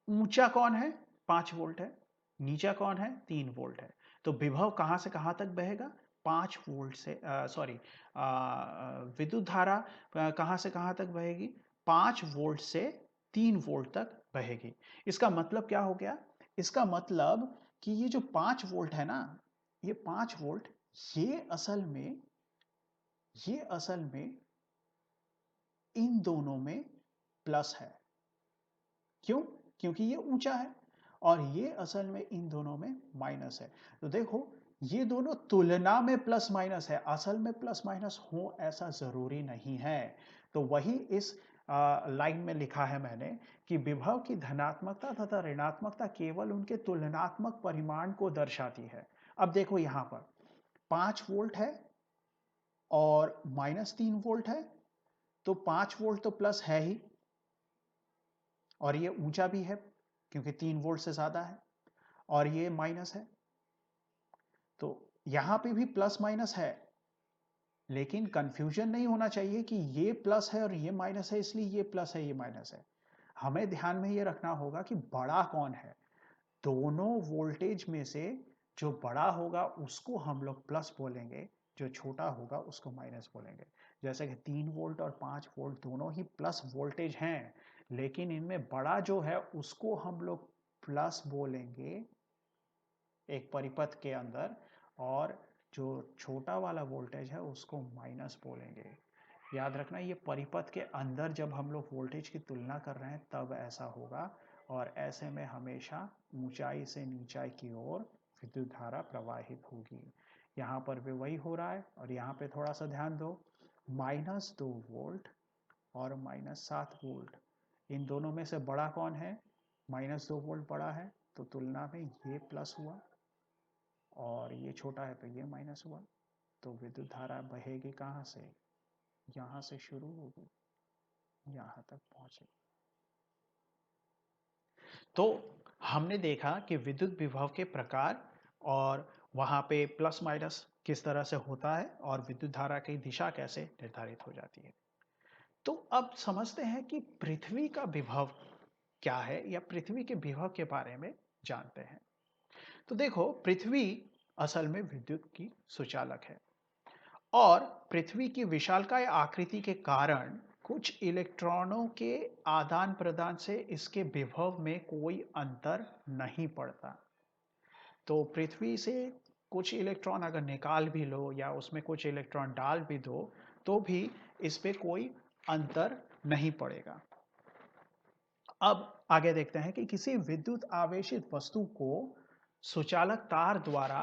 ऊंचा कौन है? 5 वोल्ट है। नीचा कौन है? 3 वोल्ट है। तो विभव कहाँ से कहाँ तक बहेगा? 5 वोल्ट से, सॉरी, विद्युत धारा कहाँ से कहाँ तक बहेगी? 5 वोल्ट से 3 वोल्ट तक बहेगी। इसका मतलब क्या हो गया? इसका मतलब कि ये जो 5 वोल्ट है ना, ये 5 वोल्ट, ये असल में इन दोनों में प्लस है। क्यों? क्योंकि ये ऊंचा है, और ये असल में इन दोनों में माइनस है। तो देखो ये दोनों तुलना में प्लस माइनस है, असल में प्लस माइनस हो ऐसा जरूरी नहीं है। तो वही इस लाइन में लिखा है मैंने कि विभव की धनात्मकता तथा ऋणात्मकता केवल उनके तुलनात्मक परिमाण को दर्शाती है। अब देखो यहां पर 5 वोल्ट है और -3 वोल्ट है, तो 5 वोल्ट तो प्लस है ही, और ये ऊंचा भी है क्योंकि 3 वोल्ट से ज्यादा है, और ये माइनस है। तो यहां पे भी प्लस माइनस है, लेकिन कंफ्यूजन नहीं होना चाहिए कि ये प्लस है और ये माइनस है इसलिए ये प्लस है ये माइनस है। हमें ध्यान में ये रखना होगा कि बड़ा कौन है। दोनों वोल्टेज में से जो बड़ा होगा उसको हम लोग प्लस बोलेंगे, जो छोटा होगा उसको माइनस बोलेंगे। जैसे कि 3 वोल्ट और 5 वोल्ट दोनों ही प्लस वोल्टेज हैं, लेकिन इनमें बड़ा जो है उसको हम लोग प्लस बोलेंगे एक परिपथ के अंदर, और जो छोटा वाला वोल्टेज है उसको माइनस बोलेंगे। याद रखना ये परिपथ के अंदर जब हम लोग वोल्टेज की तुलना कर रहे हैं तब ऐसा होगा, और ऐसे में हमेशा ऊंचाई से नीचाई की ओर विद्युत धारा प्रवाहित होगी। यहाँ पर भी वही हो रहा है, और यहाँ पे थोड़ा सा ध्यान दो, -2 वोल्ट और -7 वोल्ट, इन दोनों में से बड़ा कौन है? -2 वोल्ट बड़ा है, तो तुलना में ये प्लस हुआ, और ये छोटा है तो ये माइनस हुआ। तो विद्युत धारा बहेगी कहाँ से? यहाँ से शुरू होगी, यहाँ तक पहुँचेगी। तो हमने देखा कि विद्युत विभव के प्रकार, और वहाँ पे प्लस माइनस किस तरह से होता है, और विद्युत धारा की दिशा कैसे निर्धारित हो जाती है। तो अब समझते हैं कि पृथ्वी का विभव क्या है, या पृथ्वी के विभव के बारे में जानते हैं। तो देखो, पृथ्वी असल में विद्युत की सुचालक है, और पृथ्वी की विशालकाय आकृति के कारण कुछ इलेक्ट्रॉनों के आदान प्रदान से इसके विभव में कोई अंतर नहीं पड़ता। तो पृथ्वी से कुछ इलेक्ट्रॉन अगर निकाल भी लो, या उसमें कुछ इलेक्ट्रॉन डाल भी दो, तो भी इस पे कोई अंतर नहीं पड़ेगा। अब आगे देखते हैं कि किसी विद्युत आवेशित वस्तु को सुचालक तार द्वारा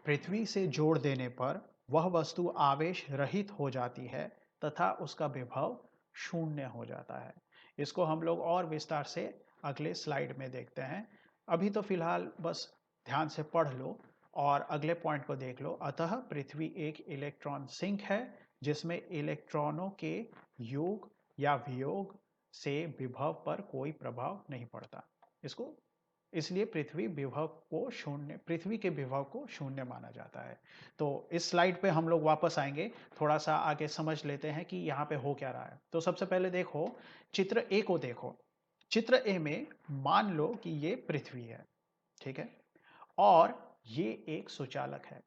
पृथ्वी से जोड़ देने पर वह वस्तु आवेश रहित हो जाती है, तथा उसका विभव शून्य हो जाता है। इसको हम लोग और विस्तार से अगले स्लाइड में देखते हैं। अभी तो फिलहाल बस ध्यान से पढ़ लो और अगले पॉइंट को देख लो। अतः पृथ्वी एक इलेक्ट्रॉन सिंक है, जिसमें इलेक्ट्रॉनों के योग या वियोग से विभव पर कोई प्रभाव नहीं पड़ता। इसको इसलिए पृथ्वी के विभव को शून्य माना जाता है। तो इस स्लाइड पे हम लोग वापस आएंगे, थोड़ा सा आगे समझ लेते हैं कि यहाँ पे हो क्या रहा है। तो सबसे पहले देखो, चित्र ए को देखो। चित्र ए में मान लो कि ये पृथ्वी है, ठीक है, और ये एक सुचालक है।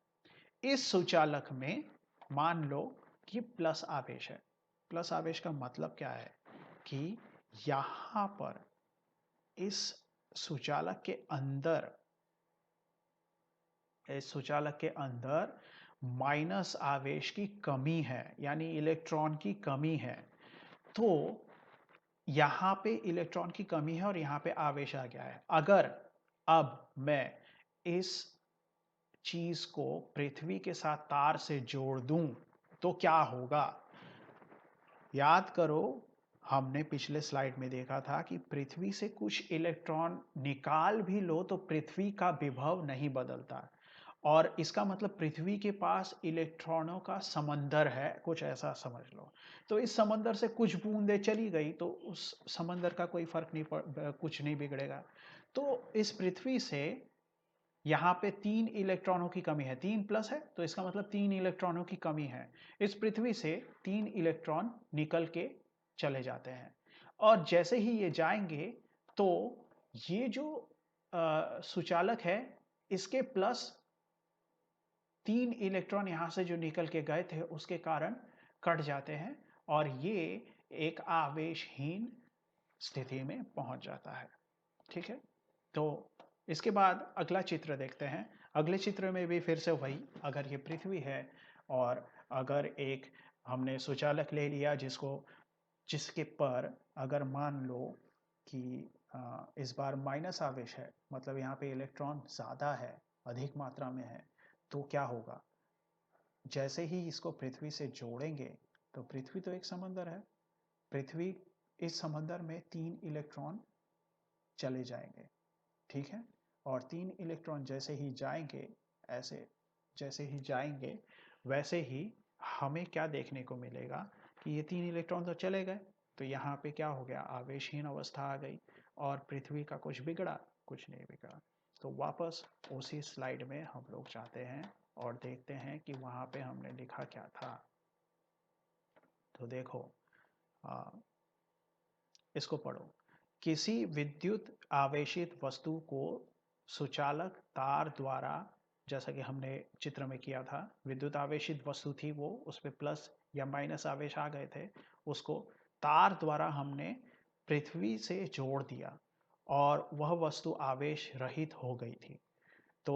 इस सुचालक में मान लो कि प्लस आवेश है। प्लस आवेश का मतलब क्या है कि यहां पर इस सुचालक के अंदर माइनस आवेश की कमी है, यानी इलेक्ट्रॉन की कमी है। तो यहां पे इलेक्ट्रॉन की कमी है और यहां पे आवेश आ गया है। अगर अब मैं इस चीज को पृथ्वी के साथ तार से जोड़ दूं तो क्या होगा? याद करो, हमने पिछले स्लाइड में देखा था कि पृथ्वी से कुछ इलेक्ट्रॉन निकाल भी लो तो पृथ्वी का विभव नहीं बदलता, और इसका मतलब पृथ्वी के पास इलेक्ट्रॉनों का समंदर है, कुछ ऐसा समझ लो। तो इस समंदर से कुछ बूंदें चली गई तो उस समंदर का कोई फर्क नहीं कुछ नहीं बिगड़ेगा। तो इस पृथ्वी से यहाँ पे 3 इलेक्ट्रॉनों की कमी है, 3 प्लस है तो इसका मतलब 3 इलेक्ट्रॉनों की कमी है। इस पृथ्वी से 3 इलेक्ट्रॉन निकल के चले जाते हैं, और जैसे ही ये जाएंगे तो ये जो सुचालक है, इसके प्लस 3 इलेक्ट्रॉन यहाँ से जो निकल के गए थे उसके कारण कट जाते हैं, और ये एक आवेशहीन स्थिति में पहुंच जाता है। ठीक है, तो इसके बाद अगला चित्र देखते हैं। अगले चित्र में भी फिर से वही, अगर ये पृथ्वी है और अगर एक हमने सुचालक ले लिया जिसके पर अगर मान लो कि इस बार माइनस आवेश है, मतलब यहाँ पे इलेक्ट्रॉन ज़्यादा है, अधिक मात्रा में है, तो क्या होगा? जैसे ही इसको पृथ्वी से जोड़ेंगे, तो पृथ्वी तो एक समंदर है, पृथ्वी इस समंदर में 3 इलेक्ट्रॉन चले जाएंगे, ठीक है, और 3 इलेक्ट्रॉन जैसे ही जाएंगे, ऐसे जैसे ही जाएंगे वैसे ही हमें क्या देखने को मिलेगा कि ये 3 इलेक्ट्रॉन तो चले गए, तो यहाँ पे क्या हो गया? आवेशहीन अवस्था आ गई, और पृथ्वी का कुछ बिगड़ा? कुछ नहीं बिगड़ा। तो वापस उसी स्लाइड में हम लोग जाते हैं और देखते हैं कि वहाँ पे हमने लिखा क्या था। तो देखो, आ, इसको पढ़ो। किसी विद्युत आवेशित वस्तु को सुचालक तार द्वारा, जैसा कि हमने चित्र में किया था, विद्युत आवेशित वस्तु थी वो, उस पर प्लस या माइनस आवेश आ गए थे, उसको तार द्वारा हमने पृथ्वी से जोड़ दिया और वह वस्तु आवेश रहित हो गई थी। तो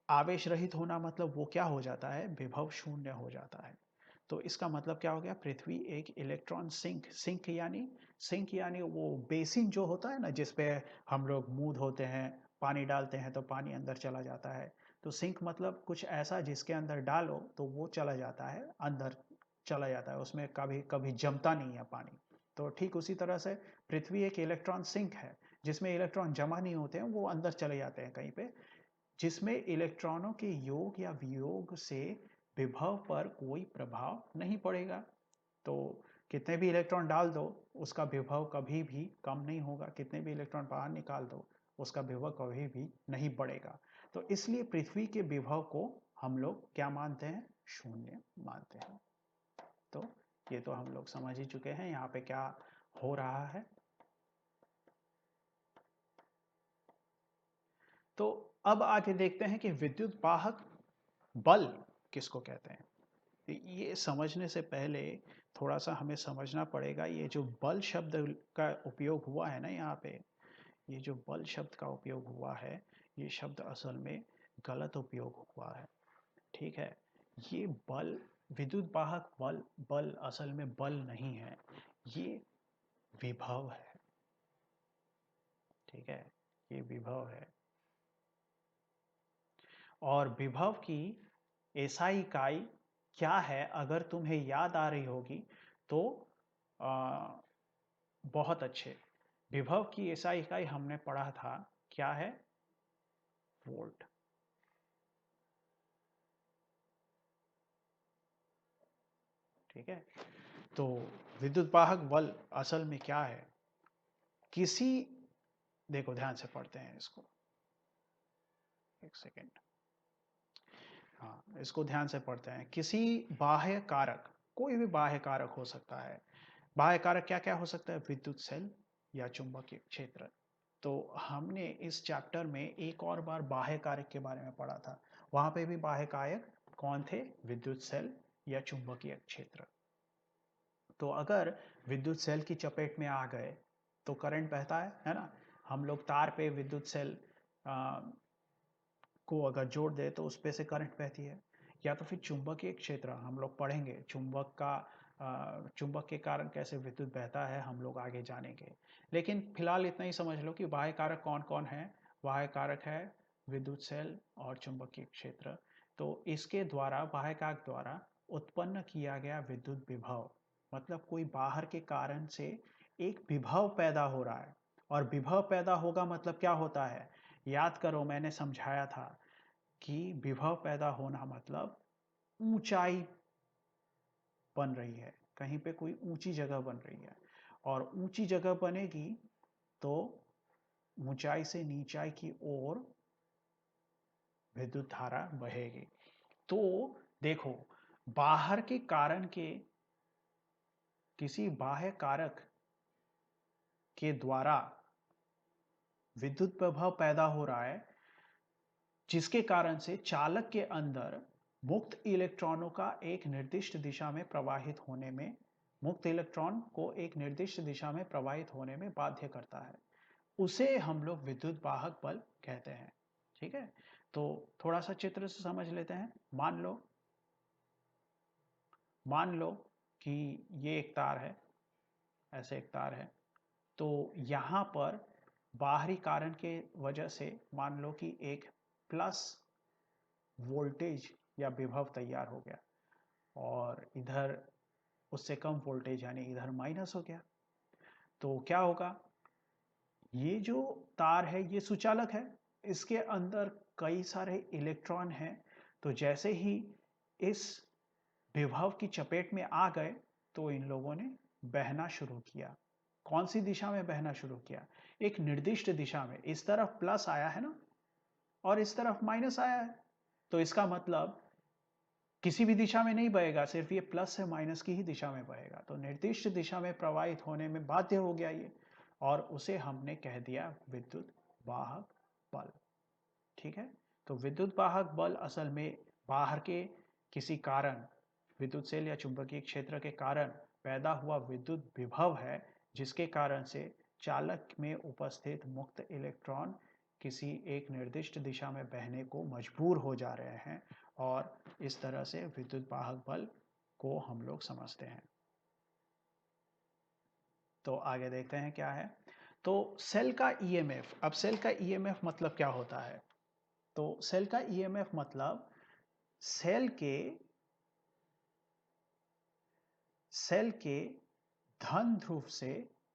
आवेश रहित होना मतलब वो क्या हो जाता है? विभव शून्य हो जाता है। तो इसका मतलब क्या हो गया, पृथ्वी एक इलेक्ट्रॉन सिंक यानी वो बेसिन जो होता है ना, जिसपे हम लोग मुंह धोते हैं, पानी डालते हैं तो पानी अंदर चला जाता है। तो सिंक मतलब कुछ ऐसा जिसके अंदर डालो तो वो चला जाता है, अंदर चला जाता है, उसमें कभी कभी जमता नहीं है पानी। तो ठीक उसी तरह से पृथ्वी एक इलेक्ट्रॉन सिंक है, जिसमें इलेक्ट्रॉन जमा नहीं होते हैं, वो अंदर चले जाते हैं कहीं पे, जिसमें इलेक्ट्रॉनों के योग या वियोग से विभव पर कोई प्रभाव नहीं पड़ेगा। तो कितने भी इलेक्ट्रॉन डाल दो, उसका विभव कभी भी कम नहीं होगा, कितने भी इलेक्ट्रॉन बाहर निकाल दो, उसका विभव कभी भी नहीं बढ़ेगा। तो इसलिए पृथ्वी के विभव को हम लोग क्या मानते हैं, शून्य मानते हैं। तो ये तो हम लोग समझ ही चुके हैं यहाँ पे क्या हो रहा है। तो अब आगे देखते हैं कि विद्युत वाहक बल किसको कहते हैं। ये समझने से पहले थोड़ा सा हमें समझना पड़ेगा, ये जो बल शब्द का उपयोग हुआ है ना यहाँ पे, ये जो बल शब्द का उपयोग हुआ है, ये शब्द असल में गलत उपयोग हुआ है। ठीक है, ये बल, विद्युत वाहक बल, बल असल में बल नहीं है, ये विभव है। ठीक है, ये विभव है। और विभव की एसआई इकाई क्या है, अगर तुम्हें याद आ रही होगी तो आ, बहुत अच्छे। विभव की एसआई इकाई हमने पढ़ा था, क्या है, वोल्ट। ठीक है, तो विद्युत वाहक बल असल में क्या है, किसी, देखो ध्यान से पढ़ते हैं इसको, एक सेकेंड, हाँ इसको ध्यान से पढ़ते हैं। किसी बाह्य कारक, कोई भी बाह्य कारक हो सकता है। बाह्य कारक क्या क्या हो सकता है, विद्युत सेल या चुंबकीय क्षेत्र। तो हमने इस चैप्टर में एक और बार बाह्य कारक के बारे में पढ़ा था, वहां पे भी बाह्य कारक कौन थे, विद्युत सेल या चुंबकीय क्षेत्र। तो अगर विद्युत सेल की चपेट में आ गए तो करंट बहता है ना। हम लोग तार पे विद्युत सेल को अगर जोड़ दे तो उस पे से करंट बहती है। या तो फिर चुंबकीय क्षेत्र, हम लोग पढ़ेंगे चुंबक के कारण कैसे विद्युत बहता है, हम लोग आगे जानेंगे। लेकिन फिलहाल इतना ही समझ लो कि बाह्य कारक कौन कौन है। बाह्य कारक है विद्युत सेल और चुंबकीय क्षेत्र। तो इसके द्वारा, बाह्य कारक द्वारा उत्पन्न किया गया विद्युत विभव, मतलब कोई बाहर के कारण से एक विभव पैदा हो रहा है। और विभव पैदा होगा मतलब क्या होता है, याद करो मैंने समझाया था कि विभव पैदा होना मतलब ऊंचाई बन रही है, कहीं पे कोई ऊंची जगह बन रही है, और ऊंची जगह बनेगी तो ऊंचाई से नीचाई की ओर विद्युत धारा बहेगी। तो देखो, बाहर के कारण के, किसी बाह्य कारक के द्वारा विद्युत प्रभाव पैदा हो रहा है, जिसके कारण से चालक के अंदर मुक्त इलेक्ट्रॉनों का एक निर्दिष्ट दिशा में प्रवाहित होने में, मुक्त इलेक्ट्रॉन को एक निर्दिष्ट दिशा में प्रवाहित होने में बाध्य करता है, उसे हम लोग विद्युत वाहक बल कहते हैं। ठीक है, तो थोड़ा सा चित्र से समझ लेते हैं। मान लो कि ये एक तार है, ऐसे एक तार है। तो यहाँ पर बाहरी कारण के वजह से मान लो कि एक प्लस वोल्टेज या विभव तैयार हो गया, और इधर उससे कम वोल्टेज यानी इधर माइनस हो गया। तो क्या होगा, ये जो तार है ये सुचालक है, इसके अंदर कई सारे इलेक्ट्रॉन हैं। तो जैसे ही इस विभव की चपेट में आ गए तो इन लोगों ने बहना शुरू किया। कौन सी दिशा में बहना शुरू किया, एक निर्दिष्ट दिशा में। इस तरफ प्लस आया है ना, और इस तरफ माइनस आया है। तो इसका मतलब किसी भी दिशा में नहीं बहेगा, सिर्फ ये प्लस से माइनस की ही दिशा में बहेगा। तो निर्दिष्ट दिशा में प्रवाहित होने में बाध्य हो गया ये, और उसे हमने कह दिया विद्युत वाहक बल। ठीक है, तो विद्युत वाहक बल असल में बाहर के किसी कारण, विद्युत सेल या चुंबकीय क्षेत्र के कारण पैदा हुआ विद्युत विभव है, जिसके कारण से चालक में उपस्थित मुक्त इलेक्ट्रॉन किसी एक निर्दिष्ट दिशा में बहने को मजबूर हो जा रहे हैं, और इस तरह से विद्युत वाहक बल को हम लोग समझते हैं। तो आगे देखते हैं क्या है। तो सेल का ईएमएफ, अब सेल का ईएमएफ मतलब क्या होता है? तो सेल का ईएमएफ मतलब सेल के सेल के धन ध्रुव से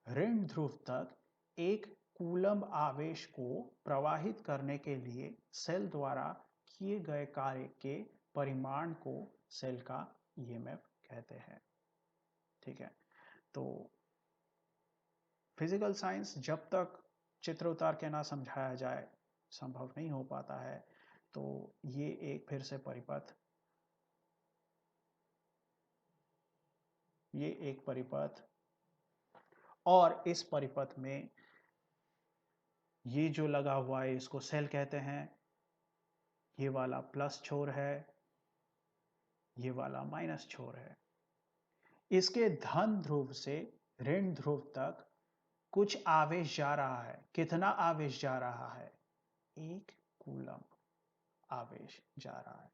ऋण ध्रुव तक एक कूलम्ब आवेश को प्रवाहित करने के लिए सेल द्वारा किए गए कार्य के परिमाण को सेल का ईएमएफ कहते हैं। ठीक है, तो फिजिकल साइंस जब तक चित्र उतार के ना समझाया जाए संभव नहीं हो पाता है। तो ये एक फिर से परिपथ, ये एक परिपथ, और इस परिपथ में ये जो लगा हुआ है इसको सेल कहते हैं, ये वाला प्लस छोर है, ये वाला माइनस छोर है। इसके धन ध्रुव से ऋण ध्रुव तक कुछ आवेश जा रहा है। कितना आवेश जा रहा है? 1 कूलम्ब आवेश जा रहा है।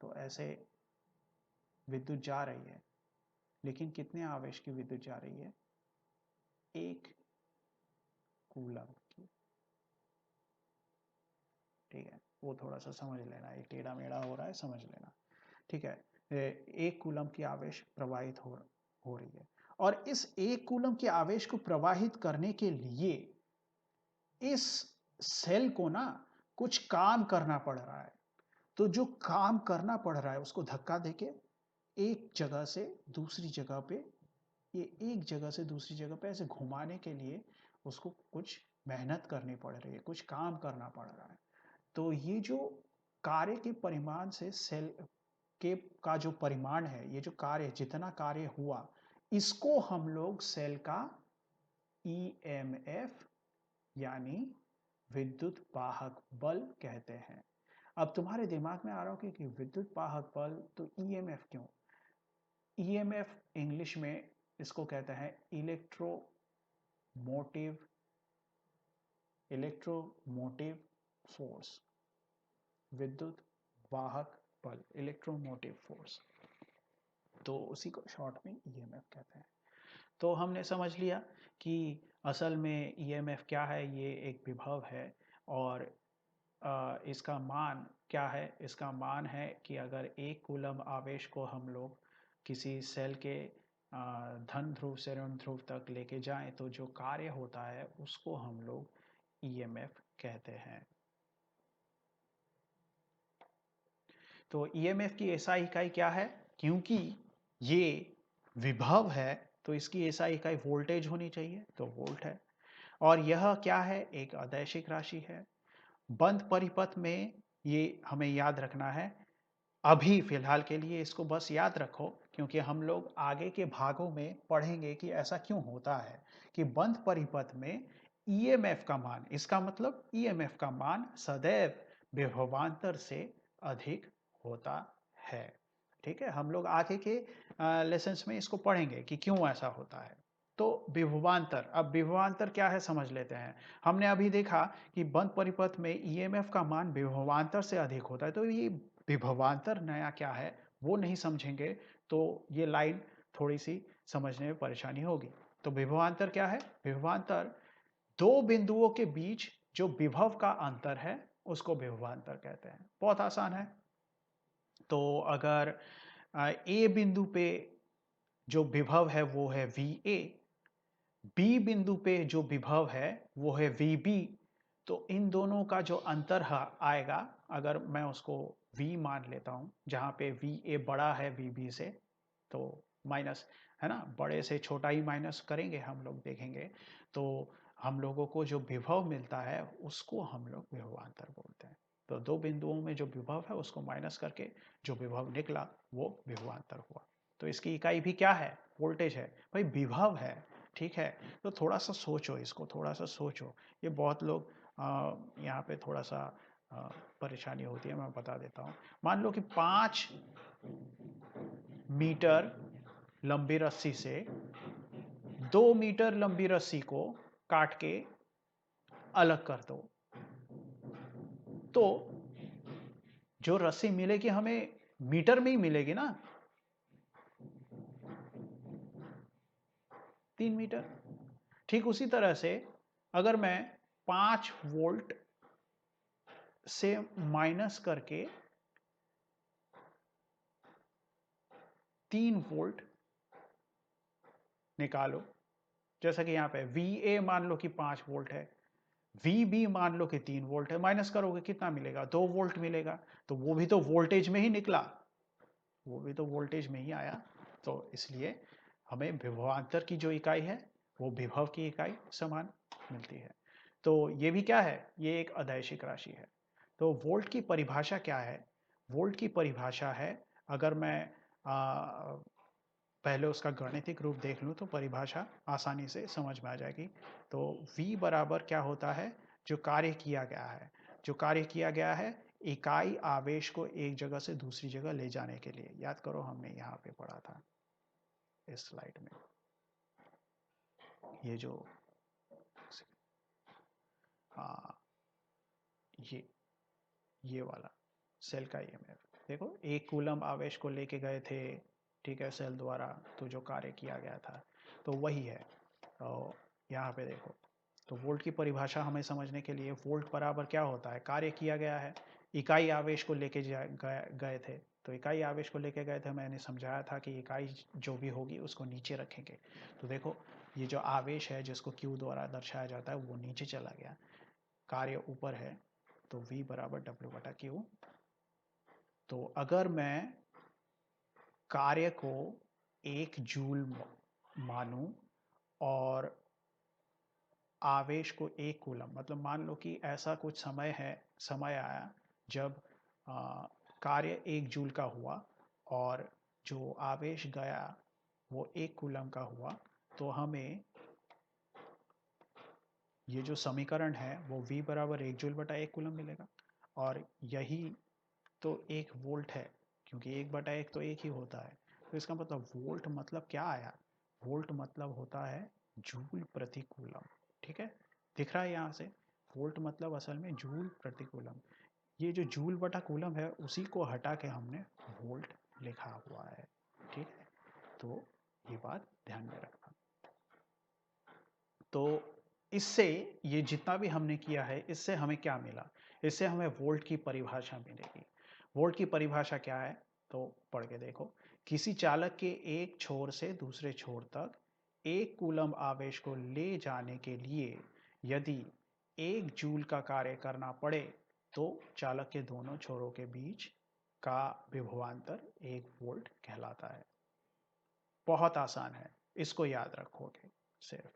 तो ऐसे विद्युत जा रही है, लेकिन कितने आवेश की विद्युत जा रही है? 1 कूलम्ब की। ठीक है, वो थोड़ा सा समझ लेना, एक टेढ़ा मेढ़ा हो रहा है, समझ लेना। ठीक है, 1 कूलम्ब की आवेश प्रवाहित हो रही है, और इस 1 कूलम्ब के आवेश को प्रवाहित करने के लिए इस सेल को ना कुछ काम करना पड़ रहा है। तो जो काम करना पड़ रहा है उसको धक्का देके एक जगह से दूसरी जगह पे, ये एक जगह से दूसरी जगह पे ऐसे घुमाने के लिए उसको कुछ मेहनत करनी पड़ रही है, कुछ काम करना पड़ रहा है। तो ये जो कार्य के परिमाण से सेल के का जो परिमाण है, ये जो कार्य जितना कार्य हुआ, इसको हम लोग सेल का ईएमएफ यानी विद्युत वाहक बल कहते हैं। अब तुम्हारे दिमाग में आ रहा होगा कि विद्युत वाहक बल तो ईएमएफ क्यों? ईएमएफ इंग्लिश में इसको कहते हैं इलेक्ट्रोमोटिव इलेक्ट्रोमोटिव फोर्स, विद्युत वाहक बल, इलेक्ट्रोमोटिव फोर्स। तो उसी को शॉर्ट में ईएमएफ कहते हैं। तो हमने समझ लिया कि असल में ईएमएफ क्या है, ये एक विभव है। और इसका मान क्या है? इसका मान है कि अगर 1 कूलम्ब आवेश को हम लोग किसी सेल के धन ध्रुव से ऋण ध्रुव तक लेके जाएं तो जो कार्य होता है उसको हम लोग ईएमएफ कहते हैं। तो ईएमएफ की एसआई इकाई क्या है? क्योंकि ये विभव है तो इसकी एसआई इकाई वोल्टेज होनी चाहिए, तो वोल्ट है। और यह क्या है? एक अदैशिक राशि है। बंद परिपथ में ये हमें याद रखना है। अभी फिलहाल के लिए इसको बस याद रखो, क्योंकि हम लोग आगे के भागों में पढ़ेंगे कि ऐसा क्यों होता है कि बंद परिपथ में ईएमएफ का मान, इसका मतलब ईएमएफ का मान सदैव विभवांतर से अधिक होता है। ठीक है, हम लोग आगे के लेसन्स में इसको पढ़ेंगे कि क्यों ऐसा होता है। तो विभवांतर, अब विभवांतर क्या है समझ लेते हैं। हमने अभी देखा कि बंद परिपथ में ईएमएफ का मान विभवांतर से अधिक होता है। तो ये विभवांतर नया क्या है वो नहीं समझेंगे तो ये लाइन थोड़ी सी समझने में परेशानी होगी। तो विभवांतर क्या है? विभवांतर दो बिंदुओं के बीच जो विभव का अंतर है उसको विभवांतर कहते हैं। बहुत आसान है। तो अगर ए बिंदु पे जो विभव है वो है वी ए, बी बिंदु पे जो विभव है वो है वी बी, तो इन दोनों का जो अंतर आएगा, अगर मैं उसको v मान लेता हूँ, जहाँ पे वी ए बड़ा है वी बी से, तो माइनस है ना, बड़े से छोटा ही माइनस करेंगे हम लोग, देखेंगे तो हम लोगों को जो विभव मिलता है उसको हम लोग विभवांतर बोलते हैं। तो दो बिंदुओं में जो विभव है उसको माइनस करके जो विभव निकला वो विभवांतर हुआ। तो इसकी इकाई भी क्या है? वोल्टेज है। भाई विभव है, ठीक है। तो थोड़ा सा सोचो, इसको थोड़ा सा सोचो। ये बहुत लोग यहाँ पे थोड़ा सा परेशानी होती है, मैं बता देता हूँ। मान लो कि 5 मीटर लंबी रस्सी से 2 मीटर लंबी रस्सी को काट के अलग कर दो, तो जो रस्सी मिलेगी हमें मीटर में ही मिलेगी ना। 3 मीटर। ठीक उसी तरह से अगर मैं 5 वोल्ट से माइनस करके 3 वोल्ट निकालो, जैसा कि यहाँ पे VA मान लो कि 5 वोल्ट है, VB मान लो कि 3 वोल्ट है, माइनस करोगे कितना मिलेगा? 2 वोल्ट मिलेगा। तो वो भी तो वोल्टेज में ही निकला, वो भी तो वोल्टेज में ही आया। तो इसलिए हमें विभवांतर की जो इकाई है वो विभव की इकाई समान मिलती है। तो ये भी क्या है? ये एक अदैशिक राशि है। तो वोल्ट की परिभाषा क्या है? वोल्ट की परिभाषा है, अगर मैं पहले उसका गणितिक रूप देख लूँ तो परिभाषा आसानी से समझ में आ जाएगी। तो V बराबर क्या होता है? जो कार्य किया गया है, जो कार्य किया गया है इकाई आवेश को एक जगह से दूसरी जगह ले जाने के लिए। याद करो हमने यहाँ पे पढ़ा था इस स्लाइड में, ये जो हाँ ये वाला सेल का ईएमएफ देखो, 1 कूलम आवेश को लेके गए थे, ठीक है, सेल द्वारा, तो जो कार्य किया गया था तो वही है। तो यहाँ पे देखो, तो वोल्ट की परिभाषा हमें समझने के लिए वोल्ट बराबर क्या होता है? कार्य किया गया है, इकाई आवेश को लेके गए थे, तो इकाई आवेश को लेके गए थे, मैंने समझाया था कि इकाई जो भी होगी उसको नीचे रखेंगे। तो देखो ये जो आवेश है जिसको Q द्वारा दर्शाया जाता है वो नीचे चला गया, कार्य ऊपर है, तो V बराबर W/Q। तो अगर मैं कार्य को 1 जूल मानूं और आवेश को 1 कूलम, मतलब मान लो कि ऐसा कुछ समय आया जब कार्य 1 जूल का हुआ और जो आवेश गया वो 1 कूलम का हुआ, तो हमें ये जो समीकरण है वो V बराबर 1 जूल/1 कूलम मिलेगा। और यही तो 1 वोल्ट है, क्योंकि 1/1 तो 1 ही होता है। तो इसका मतलब वोल्ट मतलब क्या आया? वोल्ट मतलब होता है जूल प्रति कूलम। ठीक है, दिख रहा है यहाँ से? वोल्ट मतलब असल में जूल प्रति कूलम। ये जो जूल बटा कूलम है उसी को हटा के हमने वोल्ट लिखा हुआ है। ठीक है, तो ये बात ध्यान में रखना। तो इससे ये जितना भी हमने किया है इससे हमें क्या मिला? इससे हमें वोल्ट की परिभाषा मिलेगी। वोल्ट की परिभाषा क्या है? तो पढ़ के देखो। किसी चालक के एक छोर से दूसरे छोर तक 1 कूलम आवेश को ले जाने के लिए यदि 1 जूल का कार्य करना पड़े तो चालक के दोनों छोरों के बीच का विभवांतर 1 वोल्ट कहलाता है। बहुत आसान है, इसको याद रखोगे सिर्फ।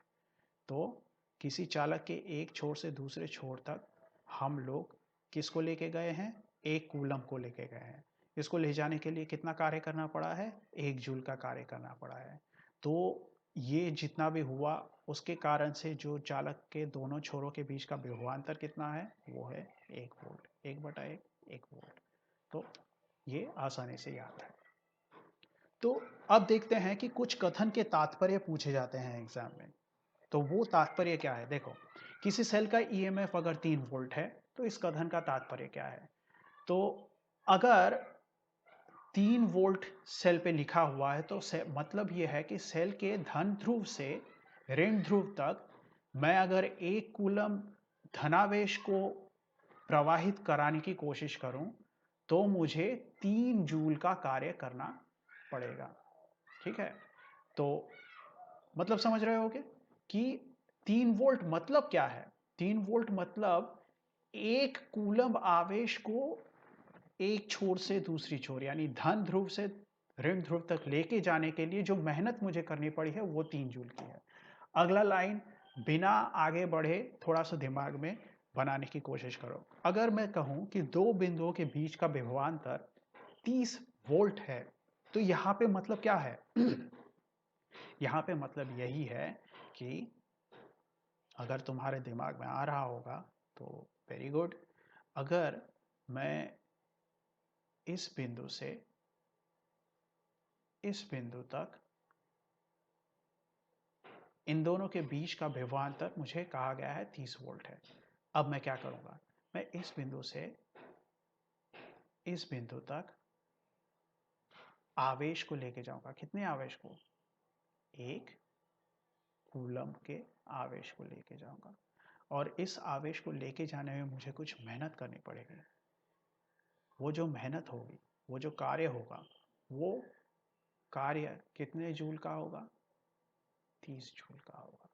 तो किसी चालक के एक छोर से दूसरे छोर तक हम लोग किसको लेके गए हैं? 1 कूलम को लेके गए हैं। इसको ले जाने के लिए कितना कार्य करना पड़ा है? 1 जूल का कार्य करना पड़ा है। तो ये जितना भी हुआ उसके कारण से जो चालक के दोनों छोरों के बीच का विभवांतर कितना है? वो है 1 वोल्ट, 1/1 1 वोल्ट। तो ये आसानी से याद है। तो अब देखते हैं कि कुछ कथन के तात्पर्य पूछे जाते हैं एग्जाम में। तो वो तात्पर्य क्या है? देखो, किसी सेल का ईएमएफ अगर 3 वोल्ट है तो इस कथन का तात्पर्य क्या है? तो अगर 3 वोल्ट सेल पे लिखा हुआ है तो मतलब ये है कि सेल के धन ध्रुव से ऋण ध्रुव तक मैं अगर 1 कूलम धनावेश को प्रवाहित कराने की कोशिश करूं तो मुझे 3 जूल का कार्य करना पड़ेगा। ठीक है, तो मतलब समझ रहे होगे कि 3 वोल्ट मतलब क्या है? 3 वोल्ट मतलब 1 कूलम आवेश को एक छोर से दूसरी छोर यानी धन ध्रुव से ऋण ध्रुव तक लेके जाने के लिए जो मेहनत मुझे करनी पड़ी है वो 3 जूल की है। अगला लाइन बिना आगे बढ़े थोड़ा सा दिमाग में बनाने की कोशिश करो। अगर मैं कहूं कि दो बिंदुओं के बीच का विभवांतर 30 वोल्ट है तो यहां पे मतलब क्या है? यहाँ पे मतलब यही है कि अगर तुम्हारे दिमाग में आ रहा होगा तो वेरी गुड। अगर मैं इस बिंदु से इस बिंदु तक इन दोनों के बीच का विभवांतर मुझे कहा गया है 30 वोल्ट है। अब मैं क्या करूंगा? मैं इस बिंदु से इस बिंदु तक आवेश को लेके जाऊंगा। कितने आवेश को? 1 कूलम के आवेश को लेके जाऊंगा और इस आवेश को लेके जाने में मुझे कुछ मेहनत करनी पड़ेगी। वो जो मेहनत होगी, वो जो कार्य होगा, वो कार्य कितने जूल का होगा? 30 जूल का होगा।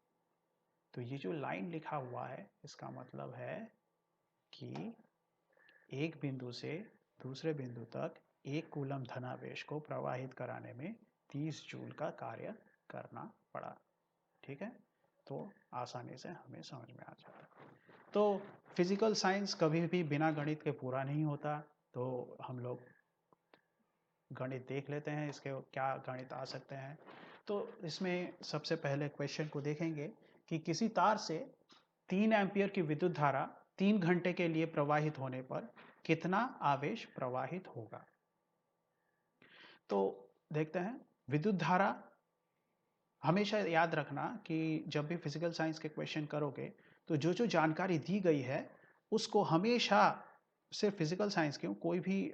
तो ये जो लाइन लिखा हुआ है इसका मतलब है कि एक बिंदु से दूसरे बिंदु तक एक कूलम धनावेश को प्रवाहित कराने में 30 जूल का कार्य करना पड़ा। ठीक है, तो आसानी से हमें समझ में आ जाता है। तो फिजिकल साइंस कभी भी बिना गणित के पूरा नहीं होता। तो हम लोग गणित देख लेते हैं, इसके क्या गणित आ सकते हैं। तो इसमें सबसे पहले क्वेश्चन को देखेंगे कि किसी तार से 3 एम्पियर की विद्युत धारा 3 घंटे के लिए प्रवाहित होने पर कितना आवेश प्रवाहित होगा। तो देखते हैं, विद्युत धारा हमेशा याद रखना कि जब भी फिजिकल साइंस के क्वेश्चन करोगे तो जो जो जानकारी दी गई है उसको हमेशा, सिर्फ फिजिकल साइंस क्यों, कोई भी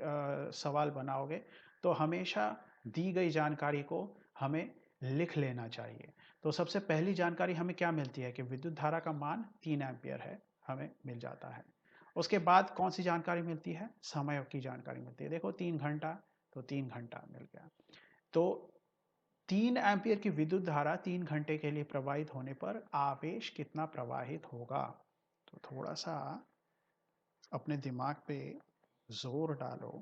सवाल बनाओगे तो हमेशा दी गई जानकारी को हमें लिख लेना चाहिए। तो सबसे पहली जानकारी हमें क्या मिलती है कि विद्युत धारा का मान 3 एम्पियर है, हमें मिल जाता है। उसके बाद कौन सी जानकारी मिलती है? समय की जानकारी मिलती है। देखो 3 घंटा, तो 3 घंटा मिल गया। तो 3 एम्पियर की विद्युत धारा 3 घंटे के लिए प्रवाहित होने पर आवेश कितना प्रवाहित होगा? तो थोड़ा सा अपने दिमाग पे जोर डालो।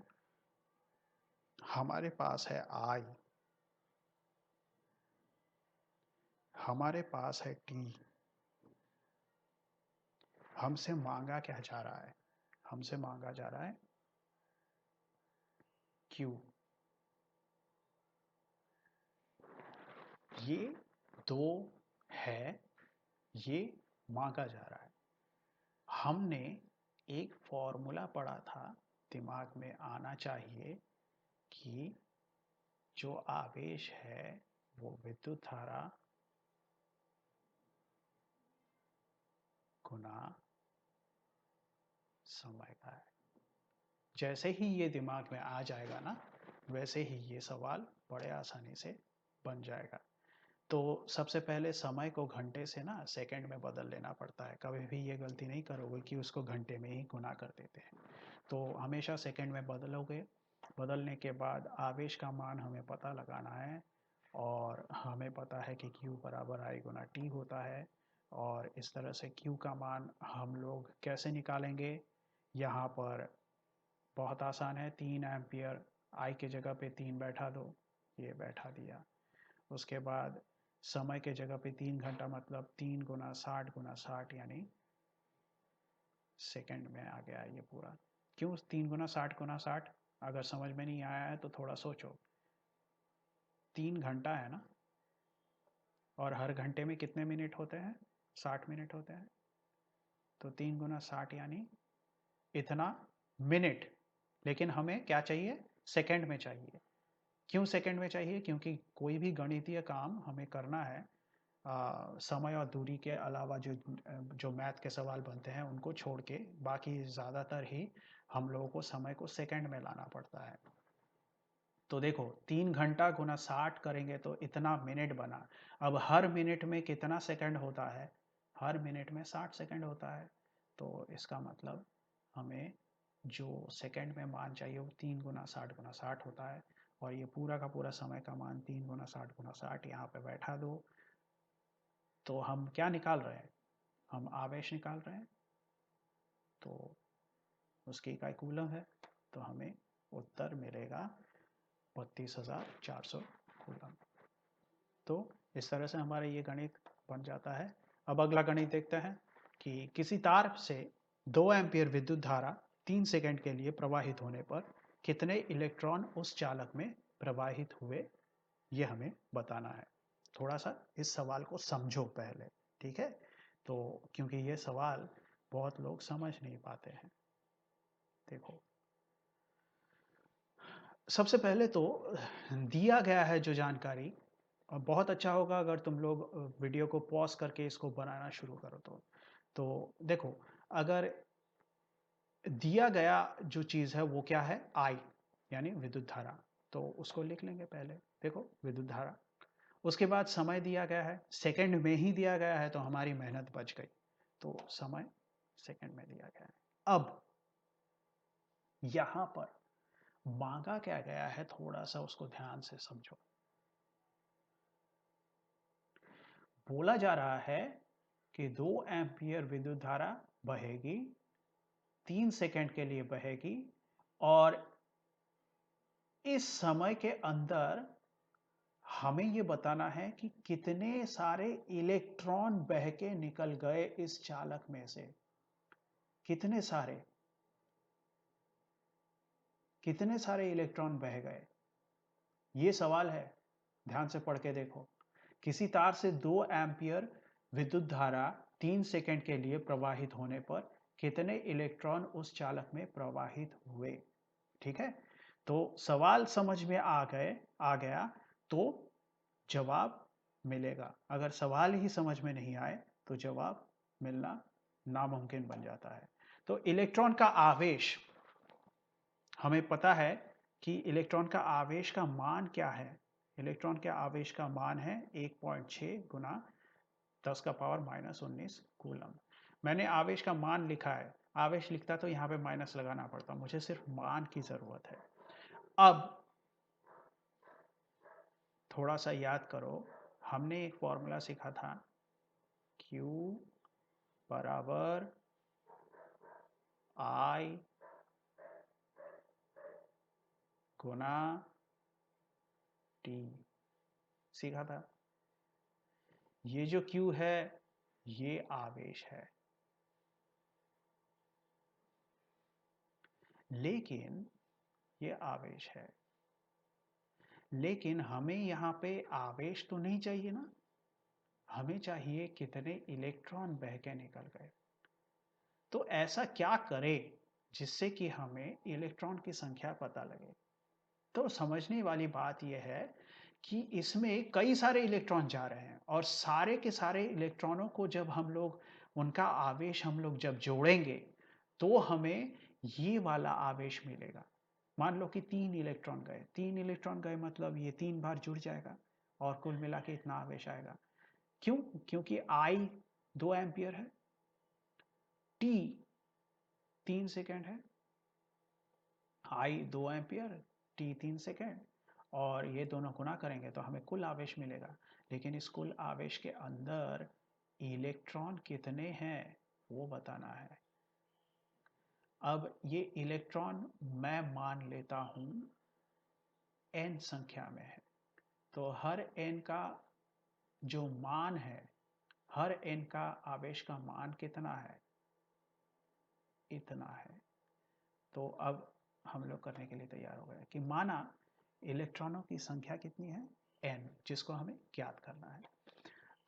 हमारे पास है आई, हमारे पास है टी, हमसे मांगा क्या जा रहा है? हमसे मांगा जा रहा है क्यू। ये दो है, ये मांगा जा रहा है। हमने एक फॉर्मूला पढ़ा था, दिमाग में आना चाहिए कि जो आवेश है वो विद्युत धारा गुना समय का है। जैसे ही ये दिमाग में आ जाएगा ना, वैसे ही ये सवाल बड़े आसानी से बन जाएगा। तो सबसे पहले समय को घंटे से ना सेकंड में बदल लेना पड़ता है। कभी भी ये गलती नहीं करोगे कि उसको घंटे में ही गुना कर देते हैं। तो हमेशा सेकंड में बदलोगे। बदलने के बाद आवेश का मान हमें पता लगाना है और हमें पता है कि Q बराबर I गुना T होता है। और इस तरह से Q का मान हम लोग कैसे निकालेंगे? यहाँ पर बहुत आसान है, 3 एम्पियर, I के जगह पे 3 बैठा दो, ये बैठा दिया। उसके बाद समय के जगह पे 3 घंटा मतलब 3 गुना 60 गुना 60 यानी सेकंड में आ गया ये पूरा। क्यों 3 गुना 60 गुना 60? अगर समझ में नहीं आया है तो थोड़ा सोचो। 3 घंटा है ना, और हर घंटे में कितने मिनट होते हैं? 60 मिनट होते हैं। तो 3 गुना 60 यानी इतना मिनट। लेकिन हमें क्या चाहिए? सेकंड में चाहिए। क्यों सेकंड में चाहिए? क्योंकि कोई भी गणितीय काम हमें करना है, समय और दूरी के अलावा जो मैथ के सवाल बनते हैं उनको छोड़ के बाकी ज़्यादातर ही हम लोगों को समय को सेकंड में लाना पड़ता है। तो देखो 3 घंटा गुना 60 करेंगे तो इतना मिनट बना। अब हर मिनट में कितना सेकंड होता है? हर मिनट में 60 सेकंड होता है। तो इसका मतलब हमें जो सेकंड में मान चाहिए वो 3 गुना 60 गुना 60 होता है। और ये पूरा का पूरा समय का मान 3 गुना 60 गुना 60 यहाँ पे बैठा दो। तो हम क्या निकाल रहे हैं? हम आवेश निकाल रहे हैं। तो उसकी इकाई कूलम है। तो हमें उत्तर मिलेगा 32,400 कूलम। तो इस तरह से हमारा ये गणित बन जाता है। अब अगला गणित देखते हैं कि किसी तार से 2 एम्पियर विद्युत धारा 3 सेकंड के लिए प्रवाहित होने पर कितने इलेक्ट्रॉन उस चालक में प्रवाहित हुए, ये हमें बताना है। थोड़ा सा इस सवाल को समझो पहले, ठीक है? तो क्योंकि ये सवाल बहुत लोग समझ नहीं पाते हैं। देखो, सबसे पहले तो दिया गया है जो जानकारी, बहुत अच्छा होगा अगर तुम लोग वीडियो को पॉज करके इसको बनाना शुरू करो। तो देखो, अगर दिया गया जो चीज़ है वो क्या है? आई, यानी विद्युत धारा। तो उसको लिख लेंगे पहले। देखो विद्युत धारा, उसके बाद समय दिया गया है, सेकंड में ही दिया गया है, तो हमारी मेहनत बच गई। तो समय सेकंड में दिया गया है। अब यहां पर मांगा क्या गया है, थोड़ा सा उसको ध्यान से समझो। बोला जा रहा है कि 2 एम्पियर विद्युत धारा बहेगी, 3 सेकंड के लिए बहेगी, और इस समय के अंदर हमें यह बताना है कि कितने सारे इलेक्ट्रॉन बह के निकल गए इस चालक में से। कितने सारे इलेक्ट्रॉन बह गए, यह सवाल है। ध्यान से पढ़ के देखो। किसी तार से 2 एम्पियर विद्युत धारा 3 सेकंड के लिए प्रवाहित होने पर कितने इलेक्ट्रॉन उस चालक में प्रवाहित हुए। ठीक है, तो सवाल समझ में आ गया तो जवाब मिलेगा। अगर सवाल ही समझ में नहीं आए तो जवाब मिलना नामुमकिन बन जाता है। तो इलेक्ट्रॉन का आवेश, हमें पता है कि इलेक्ट्रॉन का आवेश का मान क्या है। इलेक्ट्रॉन के आवेश का मान है 1.6 गुना 10⁻⁻19 कूलम। मैंने आवेश का मान लिखा है, आवेश लिखता तो यहाँ पे माइनस लगाना पड़ता, मुझे सिर्फ मान की जरूरत है। अब थोड़ा सा याद करो, हमने एक फॉर्मूला सीखा था, Q बराबर I गुना T, सीखा था। ये जो Q है ये आवेश है, लेकिन ये आवेश है, लेकिन हमें यहाँ पे आवेश तो नहीं चाहिए ना, हमें चाहिए कितने इलेक्ट्रॉन बह के निकल गए। तो ऐसा क्या करें जिससे कि हमें इलेक्ट्रॉन की संख्या पता लगे। तो समझने वाली बात यह है कि इसमें कई सारे इलेक्ट्रॉन जा रहे हैं, और सारे के सारे इलेक्ट्रॉनों को जब हम लोग, उनका आवेश हम लोग जब जोड़ेंगे तो हमें ये वाला आवेश मिलेगा। मान लो कि 3 इलेक्ट्रॉन गए मतलब ये 3 बार जुड़ जाएगा और कुल मिला के इतना आवेश आएगा। क्यों? क्योंकि I 2 एम्पियर है, T 3 सेकेंड है। I 2 एम्पियर, T 3 सेकेंड, और ये दोनों गुना करेंगे तो हमें कुल आवेश मिलेगा। लेकिन इस कुल आवेश के अंदर इलेक्ट्रॉन कितने हैं वो बताना है। अब ये इलेक्ट्रॉन मैं मान लेता हूं n संख्या में है, तो हर n का जो मान है, हर n का आवेश का मान कितना है, इतना है। तो अब हम लोग करने के लिए तैयार हो गए कि माना इलेक्ट्रॉनों की संख्या कितनी है, n, जिसको हमें ज्ञात करना है।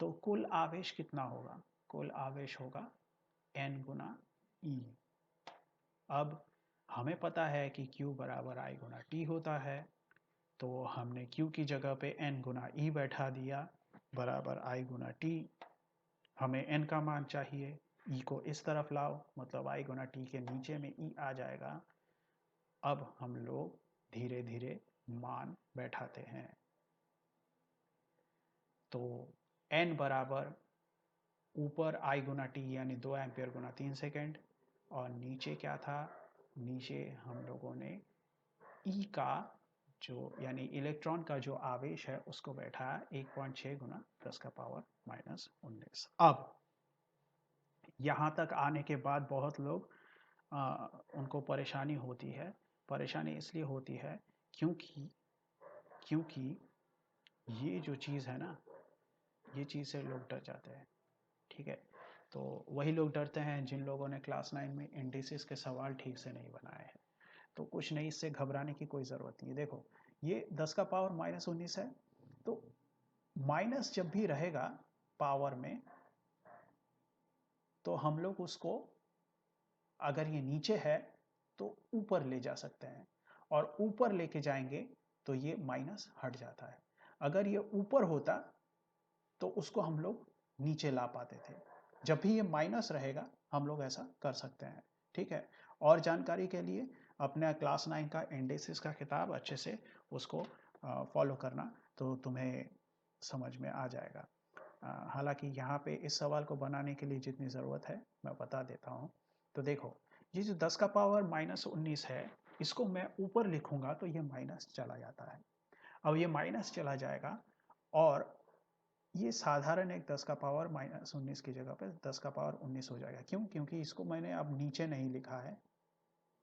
तो कुल आवेश कितना होगा, कुल आवेश होगा n गुना E। अब हमें पता है कि Q बराबर I गुना T होता है, तो हमने Q की जगह पे n गुना E बैठा दिया, बराबर I गुना T। हमें n का मान चाहिए, E को इस तरफ लाओ, मतलब I गुना T के नीचे में E आ जाएगा। अब हम लोग धीरे धीरे मान बैठाते हैं। तो n बराबर ऊपर I गुना T यानी 2 एम्पियर गुना 3 सेकेंड, और नीचे क्या था, नीचे हम लोगों ने E का जो यानी इलेक्ट्रॉन का जो आवेश है उसको बैठाया 1.6 गुना 10⁻⁻19। अब यहाँ तक आने के बाद बहुत लोग उनको परेशानी होती है। परेशानी इसलिए होती है क्योंकि ये जो चीज़ है ना, ये चीज़ से लोग डर जाते हैं। ठीक है, तो वही लोग डरते हैं जिन लोगों ने क्लास 9 में इंडिसेस के सवाल ठीक से नहीं बनाए हैं। तो कुछ नहीं, इससे घबराने की कोई ज़रूरत नहीं है। देखो ये 10⁻⁻19 है, तो माइनस जब भी रहेगा पावर में तो हम लोग उसको, अगर ये नीचे है तो ऊपर ले जा सकते हैं, और ऊपर लेके जाएंगे तो ये माइनस हट जाता है। अगर ये ऊपर होता तो उसको हम लोग नीचे ला पाते थे। जब भी ये माइनस रहेगा हम लोग ऐसा कर सकते हैं। ठीक है, और जानकारी के लिए अपने क्लास 9 का इंडिसेस का किताब अच्छे से उसको फॉलो करना, तो तुम्हें समझ में आ जाएगा। हालांकि यहाँ पे इस सवाल को बनाने के लिए जितनी ज़रूरत है मैं बता देता हूँ। तो देखो, ये जो 10 का पावर -19 है, इसको मैं ऊपर लिखूंगा तो ये माइनस चला जाता है। अब ये माइनस चला जाएगा और ये साधारण एक 10 का पावर -19 की जगह पे 10 का पावर 19 हो जाएगा। क्यों? क्योंकि इसको मैंने अब नीचे नहीं लिखा है,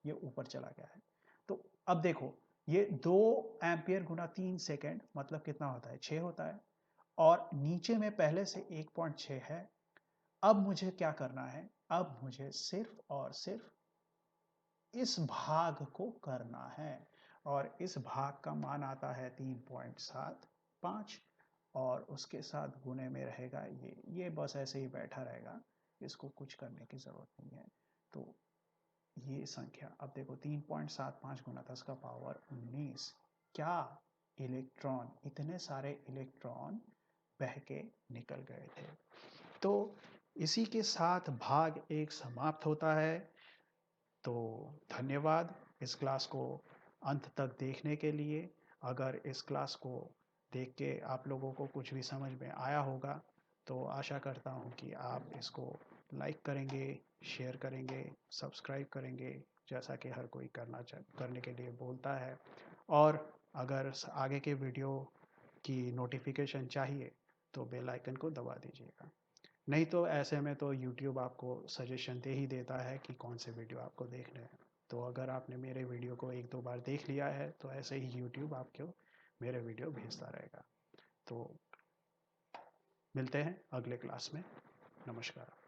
ये ऊपर चला गया है। तो अब देखो, ये 2 एम्पियर गुना 3 सेकेंड मतलब कितना होता है? 6 होता है। और नीचे में पहले से 1.6 है। अब मुझे क्या करना है? अब मुझे सिर्फ और सिर्फ इस भाग को करना है, और इस भाग का मान आता है 3.75, और उसके साथ गुणे में रहेगा ये बस ऐसे ही बैठा रहेगा, इसको कुछ करने की ज़रूरत नहीं है। तो ये संख्या, अब देखो 3.75 गुना 10 का पावर 19, क्या इलेक्ट्रॉन, इतने सारे इलेक्ट्रॉन बह के निकल गए थे। तो इसी के साथ भाग 1 समाप्त होता है। तो धन्यवाद इस क्लास को अंत तक देखने के लिए। अगर इस क्लास को देख के आप लोगों को कुछ भी समझ में आया होगा तो आशा करता हूँ कि आप इसको लाइक करेंगे, शेयर करेंगे, सब्सक्राइब करेंगे, जैसा कि हर कोई करने के लिए बोलता है। और अगर आगे के वीडियो की नोटिफिकेशन चाहिए तो बेल आइकन को दबा दीजिएगा। नहीं तो ऐसे में तो यूट्यूब आपको सजेशन दे ही देता है कि कौन से वीडियो आपको देखने हैं। तो अगर आपने मेरे वीडियो को 1-2 बार देख लिया है तो ऐसे ही यूट्यूब आपको मेरे वीडियो भेजता रहेगा। तो मिलते हैं अगले क्लास में। नमस्कार।